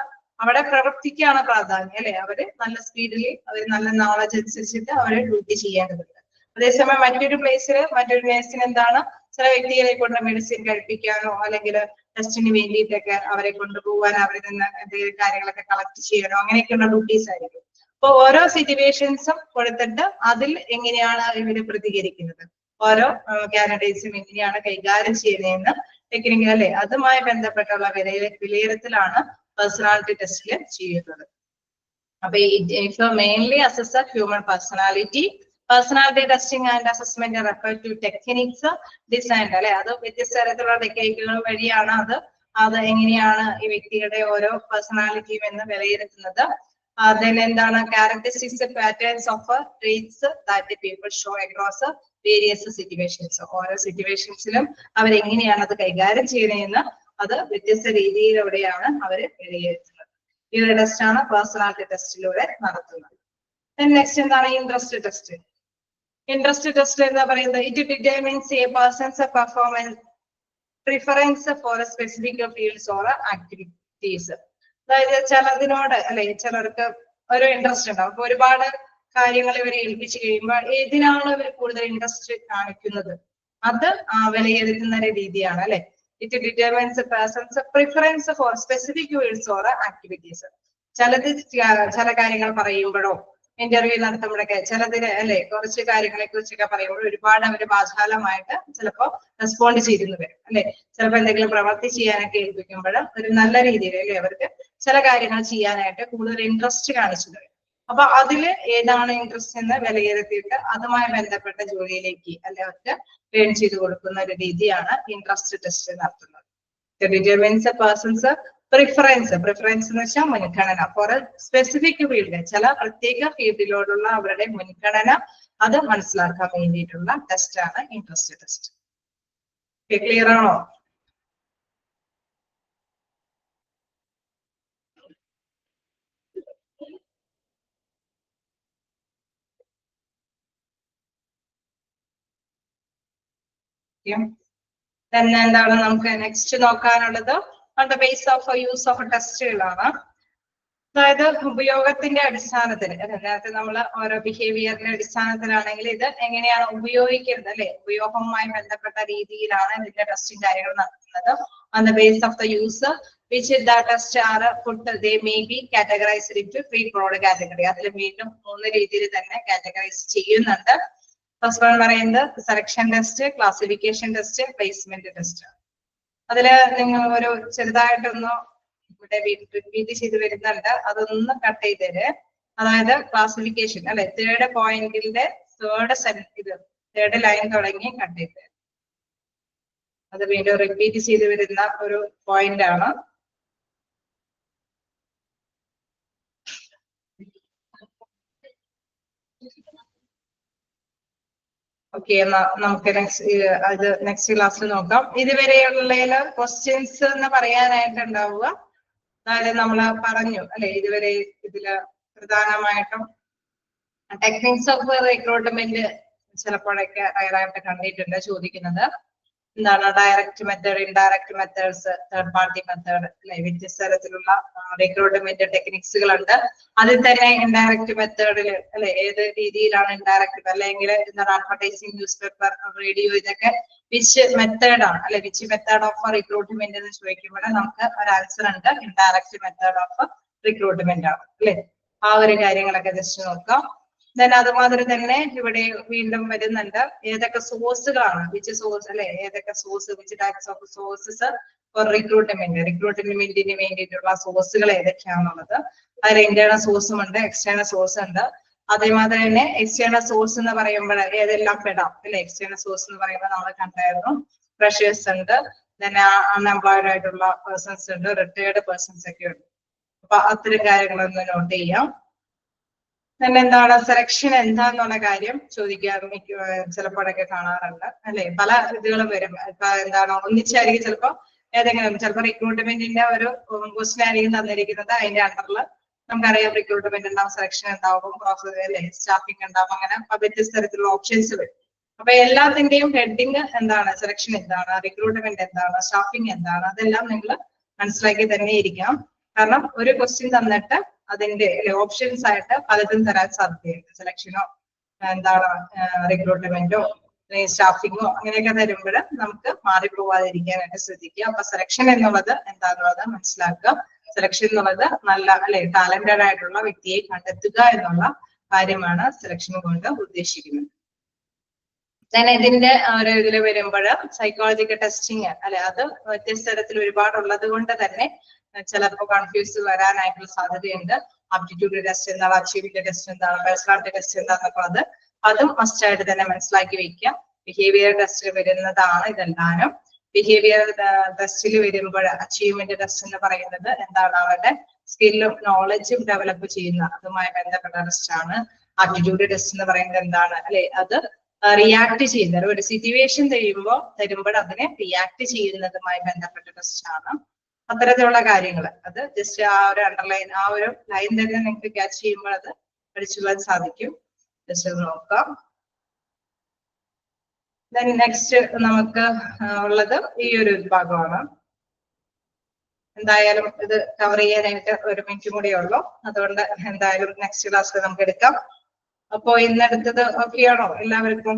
അവിടെ പ്രവർത്തിക്കാണ് പ്രാധാന്യം അല്ലെ. അവര് നല്ല സ്പീഡിൽ അവർ നല്ല നോളജ് അനുസരിച്ചിട്ട് അവര് ഡ്യൂട്ടി ചെയ്യേണ്ടതുണ്ട്. അതേസമയം മറ്റൊരു പ്ലേസിൽ മറ്റൊരു നേഴ്സിന് എന്താണ് ചില വ്യക്തികളെ കൊണ്ട് മെഡിസിൻ കഴിപ്പിക്കാനോ അല്ലെങ്കിൽ ടെസ്റ്റിന് വേണ്ടിയിട്ടൊക്കെ അവരെ കൊണ്ടുപോകാൻ അവരിൽ നിന്ന് എന്തെങ്കിലും കാര്യങ്ങളൊക്കെ കളക്ട് ചെയ്യാനോ അങ്ങനെയൊക്കെയുള്ള ഡ്യൂട്ടീസ് ആയിരിക്കും. അപ്പൊ ഓരോ സിറ്റുവേഷൻസും കൊടുത്തിട്ട് അതിൽ എങ്ങനെയാണ് ഇവര് പ്രതികരിക്കുന്നത്, ഓരോ കാൻഡിഡേറ്റ്സും എങ്ങനെയാണ് കൈകാര്യം ചെയ്യുന്നതെന്ന് ടെക്നിക്കൽ അല്ലെ അതുമായി ബന്ധപ്പെട്ടുള്ള വിലയിരുത്തലാണ് പേഴ്സണാലിറ്റി ടെസ്റ്റിൽ ചെയ്യുന്നത്. അപ്പൊ if mainly assess human personality, personality testing and assessment refer to techniques designed അല്ലെ. അത് വ്യത്യസ്ത തരത്തിലുള്ള ടെക്നിക്കുകൾ വഴിയാണ് അത് എങ്ങനെയാണ് ഈ വ്യക്തിയുടെ ഓരോ പേഴ്സണാലിറ്റിയും എന്ന് വിലയിരുത്തുന്നത്. എന്താണ് characteristics patterns of traits that people show across various situations. ഓരോ സിറ്റുവേഷൻസിലും അവരെങ്ങനെയാണ് അത് കൈകാര്യം ചെയ്യുന്നതെന്ന് അത് വ്യത്യസ്ത രീതിയിലൂടെയാണ് അവർ വിലയിരുത്തുന്നത്. ഈ ഒരു ടെസ്റ്റാണ് പേഴ്സണാലിറ്റി ടെസ്റ്റിലൂടെ നടത്തുന്നത്. നെക്സ്റ്റ് എന്താണ് ഇൻട്രസ്റ്റ് ടെസ്റ്റ്. ഇൻട്രസ്റ്റ് ടെസ്റ്റ് എന്ന് പറയുന്നത് it determines a person's performance preference for specific fields or activities. അതായത് ചിലതിനോട് അല്ലെ ചിലർക്ക് ഒരു ഇൻട്രസ്റ്റ് ഉണ്ടാവും. അപ്പൊ ഒരുപാട് കാര്യങ്ങൾ ഇവരെ ഏൽപ്പിച്ചു കഴിയുമ്പോൾ ഏതിനാണ് ഇവർ കൂടുതൽ ഇൻട്രസ്റ്റ് കാണിക്കുന്നത് അത് വിലയിരുത്തുന്ന രീതിയാണ് അല്ലെ. It determines persons preference for specific fields or activities. ചില കാര്യങ്ങൾ പറയുമ്പോഴോ ഇന്റർവ്യൂ നടത്തുമ്പോഴൊക്കെ ചിലതിന് അല്ലെ കുറച്ച് കാര്യങ്ങളെ കുറിച്ചൊക്കെ പറയുമ്പോൾ ഒരുപാട് അവര് വാചാലമായിട്ട് ചിലപ്പോ റെസ്പോണ്ട് ചെയ്തിരുന്നു വരും അല്ലെ. ചിലപ്പോൾ എന്തെങ്കിലും പ്രവർത്തി ചെയ്യാനൊക്കെ ഏൽപ്പിക്കുമ്പോൾ ഒരു നല്ല രീതിയിൽ അല്ലെ അവർക്ക് ചില കാര്യങ്ങൾ ചെയ്യാനായിട്ട് കൂടുതൽ ഇൻട്രസ്റ്റ് കാണിച്ചു വരും. അപ്പൊ അതില് ഏതാണ് ഇൻട്രസ്റ്റ് എന്ന് വിലയിരുത്തിയിട്ട് അതുമായി ബന്ധപ്പെട്ട ജോലിയിലേക്ക് അല്ലെ അവർക്ക് ട്രെയിൻ ചെയ്ത് കൊടുക്കുന്ന ഒരു രീതിയാണ് ഇൻട്രസ്റ്റ് ടെസ്റ്റ് നടത്തുന്നത്. ഡിറ്റർമിൻസ് പേഴ്സൺസ് പ്രിഫറൻസ് എന്ന് വെച്ചാൽ മുൻഗണന ഫോർ സ്പെസിഫിക് ഫീൽഡ്, ചില പ്രത്യേക ഫീൽഡിലോടുള്ള അവരുടെ മുൻഗണന അത് മനസ്സിലാക്കാൻ വേണ്ടിയിട്ടുള്ള ടെസ്റ്റ് ആണ് ഇൻട്രസ്റ്റ് ടെസ്റ്റ്. ക്ലിയർ ആണോ? എന്താണ് നമുക്ക് നെക്സ്റ്റ് നോക്കാനുള്ളത് on the base of use of ടെസ്റ്റുകളാണ്. അതായത് ഉപയോഗത്തിന്റെ അടിസ്ഥാനത്തിൽ നേരത്തെ നമ്മൾ ഓരോ ബിഹേവിയറിന്റെ അടിസ്ഥാനത്തിലാണെങ്കിൽ ഇത് എങ്ങനെയാണ് ഉപയോഗിക്കുന്നത് അല്ലെ, ഉപയോഗവുമായി ബന്ധപ്പെട്ട രീതിയിലാണ് ഇതിന്റെ ടെസ്റ്റും കാര്യങ്ങൾ നടത്തുന്നത്. On the base of the use which the test are put they may be categorized into three broad category. അതിൽ വീണ്ടും 3 രീതിയിൽ തന്നെ കാറ്റഗറൈസ് ചെയ്യുന്നുണ്ട്. ഫസ്റ്റ് വൺ പറയുന്നത് selection test, classification test, placement test. അതില് നിങ്ങൾ ഒരു ചെറുതായിട്ടൊന്ന് ഇവിടെ റിപ്പീറ്റ് ചെയ്ത് വരുന്നുണ്ട്, അതൊന്ന് കട്ട് ചെയ്തേര്. അതായത് ക്ലാസിഫിക്കേഷൻ അല്ലെ, തേർഡ് പോയിന്റിന്റെ തേർഡ് ലൈൻ തുടങ്ങി കട്ട് ചെയ്ത് അത് വീണ്ടും റിപ്പീറ്റ് ചെയ്ത് വരുന്ന ഒരു പോയിന്റ് ആണ്. ഓക്കെ, എന്നാ നമുക്ക് നെക്സ്റ്റ് ക്ലാസ്സിൽ നോക്കാം. ഇതുവരെയുള്ള ക്വസ്റ്റ്യൻസ് എന്ന് പറയാനായിട്ട് ഉണ്ടാവുക, അതായത് നമ്മൾ പറഞ്ഞു അല്ലെ, ഇതുവരെ ഇതില് പ്രധാനമായിട്ടും ടെക്നിക്സ് ഓഫ് റിക്രൂട്ട്മെന്റ് ചിലപ്പോഴൊക്കെ റയറായിട്ട് കണ്ടിട്ടുണ്ട്. ചോദിക്കുന്നത് എന്താണ് direct method, indirect methods, third party method അല്ലെ, വ്യത്യസ്ത തരത്തിലുള്ള റിക്രൂട്ട്മെന്റ് ടെക്നിക്സുകളുണ്ട്. അതിൽ തന്നെ ഇൻഡയറക്റ്റ് മെത്തേഡിൽ അല്ലെ, ഏത് രീതിയിലാണ് ഇൻഡയറക്റ്റ്, അല്ലെങ്കിൽ എന്താണ് അഡ്വർടൈസിങ്, ന്യൂസ് പേപ്പർ, റേഡിയോ, ഇതൊക്കെ വിച്ച് മെത്തേഡാണ് അല്ലെ, വിച്ച് മെത്തേഡ് ഓഫ് റിക്രൂട്ട്മെന്റ് എന്ന് ചോദിക്കുമ്പോൾ നമുക്ക് ഒരു ആൻസർ ഉണ്ട്, ഇൻഡയറക്റ്റ് മെത്തേഡ് ഓഫ് റിക്രൂട്ട്മെന്റ് ആണ് അല്ലെ. ആ ഒരു കാര്യങ്ങളൊക്കെ ജസ്റ്റ് നോക്കാം. അതുമാതിരി തന്നെ ഇവിടെ വീണ്ടും വരുന്നുണ്ട്, ഏതൊക്കെ സോഴ്സുകളാണ്, വിച്ച് സോഴ്സ് അല്ലെ, ഏതൊക്കെ source, which types of sources for റിക്രൂട്ട്മെന്റിന് വേണ്ടിയിട്ടുള്ള സോഴ്സുകൾ ഏതൊക്കെയാണുള്ളത്. അതിൽ ഇന്റേണൽ സോഴ്സും ഉണ്ട്, എക്സ്റ്റേണൽ സോഴ്സ് ഉണ്ട്. അതേമാതിരി തന്നെ എക്സ്റ്റേണൽ സോഴ്സ് എന്ന് പറയുമ്പോൾ ഏതെല്ലാം പെടാം അല്ലെ. എക്സ്റ്റേണൽ സോഴ്സ് എന്ന് പറയുമ്പോൾ നമ്മൾ കണ്ടായിരുന്നു, ഫ്രഷേഴ്സ് ഉണ്ട്, അൺഎംപ്ലോയിഡ് ആയിട്ടുള്ള പേഴ്സൺസ് ഉണ്ട്, റിട്ടയർഡ് പേഴ്സൺസ് ഒക്കെ ഉണ്ട്. അപ്പൊ അത്തരം കാര്യങ്ങളൊന്ന് നോട്ട് ചെയ്യാം. തന്നെ എന്താണ് സെലക്ഷൻ എന്താന്നുള്ള കാര്യം ചോദിക്കാൻ ചിലപ്പോഴൊക്കെ കാണാറുണ്ട് അല്ലെ. പല ഇതുകളും വരും. ഇപ്പൊ എന്താണ് ഒന്നിച്ചായിരിക്കും ചിലപ്പോ ഏതെങ്കിലും, ചിലപ്പോൾ റിക്രൂട്ട്മെന്റിന്റെ ഒരു ക്വസ്റ്റ്യൻ ആയിരിക്കും തന്നിരിക്കുന്നത്, അതിന്റെ അണ്ടറിൽ നമുക്കറിയാം റിക്രൂട്ട്മെന്റ് ഉണ്ടാവും, സെലക്ഷൻ ഉണ്ടാവും, പ്രോസസ് അല്ലെ, സ്റ്റാഫിംഗ് ഉണ്ടാവും, അങ്ങനെ വ്യത്യസ്ത തരത്തിലുള്ള ഓപ്ഷൻസ് വരും. അപ്പൊ എല്ലാത്തിന്റെയും ഹെഡിങ് എന്താണ്, സെലക്ഷൻ എന്താണ്, റിക്രൂട്ട്മെന്റ് എന്താണ്, സ്റ്റാഫിംഗ് എന്താണ്, അതെല്ലാം നിങ്ങൾ മനസ്സിലാക്കി തന്നെ ഇരിക്കാം. കാരണം ഒരു ക്വസ്റ്റ്യൻ തന്നിട്ട് അതിന്റെ ഓപ്ഷൻസ് ആയിട്ട് പലതും തരാൻ സാധ്യതയുണ്ട്. സെലക്ഷനോ എന്താണ് റിക്രൂട്ട്മെന്റോ സ്റ്റാഫിങ്ങോ അങ്ങനെയൊക്കെ തരുമ്പോൾ നമുക്ക് മാറിപ്പോവാതിരിക്കാനായിട്ട് ശ്രദ്ധിക്കുക. അപ്പൊ സെലക്ഷൻ എന്നുള്ളത് എന്താണെന്നുള്ളത് മനസ്സിലാക്കുക. സെലക്ഷൻ എന്നുള്ളത് നല്ല അല്ലെ, ടാലന്റഡ് ആയിട്ടുള്ള വ്യക്തിയെ കണ്ടെത്തുക എന്നുള്ള കാര്യമാണ് സെലക്ഷൻ കൊണ്ട് ഉദ്ദേശിക്കുന്നത്. ഇതിന്റെ ഒരു ഇതിൽ വരുമ്പോൾ സൈക്കോളജിക്കൽ ടെസ്റ്റിങ് അല്ലെ, അത് വ്യത്യസ്ത തരത്തിൽ ഒരുപാടുള്ളത് കൊണ്ട് തന്നെ ചിലപ്പോൾ കൺഫ്യൂസ് വരാനായിട്ടുള്ള സാധ്യതയുണ്ട്. ആപ്റ്റിറ്റ്യൂഡ് ടെസ്റ്റ് എന്താണ്, അച്ചീവിറ്റി ടെസ്റ്റ് എന്താണ്, പേഴ്സണാലിറ്റി ടെസ്റ്റ് എന്താണെന്നൊക്കെ അതും മസ്റ്റ് ആയിട്ട് തന്നെ മനസ്സിലാക്കി വെക്കുക. ബിഹേവിയർ ടെസ്റ്റ് വരുന്നതാണ് ഇതെല്ലാനും. ബിഹേവിയർ ടെസ്റ്റിൽ വരുമ്പോൾ അച്ചീവ്മെന്റ് ടെസ്റ്റ് എന്ന് പറയുന്നത് എന്താണ്, അവരുടെ സ്കില്ലും നോളജും ഡെവലപ്പ് ചെയ്യുന്ന അതുമായി ബന്ധപ്പെട്ട ടെസ്റ്റ് ആണ്. ആപ്റ്റിറ്റ്യൂഡ് ടെസ്റ്റ് എന്ന് പറയുന്നത് എന്താണ് അല്ലെ, അത് റിയാക്ട് ചെയ്യുന്നത്, ഒരു സിറ്റുവേഷൻ തരുമ്പോൾ അതിനെ റിയാക്ട് ചെയ്യുന്നതുമായി ബന്ധപ്പെട്ട ടെസ്റ്റ് ആണ്. അത്തരത്തിലുള്ള കാര്യങ്ങൾ അത് ജസ്റ്റ് ആ ഒരു അണ്ടർലൈൻ, ആ ഒരു ലൈൻ തന്നെ നിങ്ങൾക്ക് ക്യാച്ച് ചെയ്യുമ്പോൾ അത് പഠിച്ചുകൊള്ളാൻ സാധിക്കും. ജസ്റ്റ് നോക്കാം. നെക്സ്റ്റ് നമുക്ക് ഉള്ളത് ഈ ഒരു വിഭാഗമാണ്. എന്തായാലും ഇത് കവർ ചെയ്യാനായിട്ട് 1 മിനിറ്റ് കൂടിയേ ഉള്ളൂ. അതുകൊണ്ട് എന്തായാലും നെക്സ്റ്റ് ക്ലാസ്സിൽ നമുക്ക് എടുക്കാം. അപ്പോ ഇന്നെടുത്തത് ഓക്കെ ആണോ എല്ലാവർക്കും?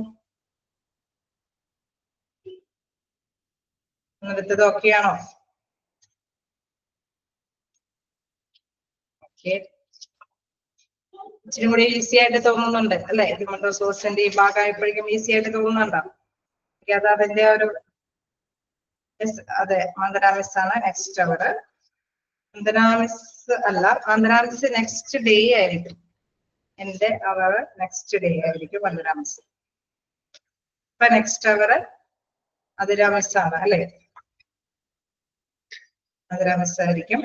ഇന്നെടുത്തത് ഓക്കെ ആണോ? ഓക്കെ, ഇച്ചിരി കൂടി ഈസി ആയിട്ട് തോന്നുന്നുണ്ട് അല്ലെ? ഹ്യൂമൻ റിസോഴ്സിന്റെ ഈ ഭാഗമായപ്പോഴേക്കും ഈസി ആയിട്ട് തോന്നുന്നുണ്ടോ? അത് അതിന്റെ ഒരു അതെ, വന്ദന മിസ് ആണ് നെക്സ്റ്റ് അവർ. വന്ദന മിസ് അല്ല, വന്ദന മിസ് നെക്സ്റ്റ് ഡേ ആയിരിക്കും. എന്റെ അവർ നെക്സ്റ്റ് ഡേ ആയിരിക്കും വന്ദന മിസ്. ഇപ്പൊ നെക്സ്റ്റ് അവർ അതിര മിസ് ആണ് അല്ലെ? അതിര മിസ് ആയിരിക്കും.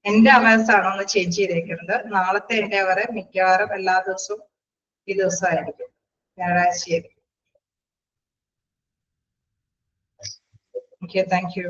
എന്റെ അവേഴ്സ് ആണോ ഒന്ന് ചേഞ്ച് ചെയ്തേക്കുന്നത്. നാളത്തെ എന്റെ അവർ മിക്കവാറും എല്ലാ ദിവസവും ഈ ദിവസമായിരിക്കും, ഞായറാഴ്ചയായിരിക്കും. Okay, thank U.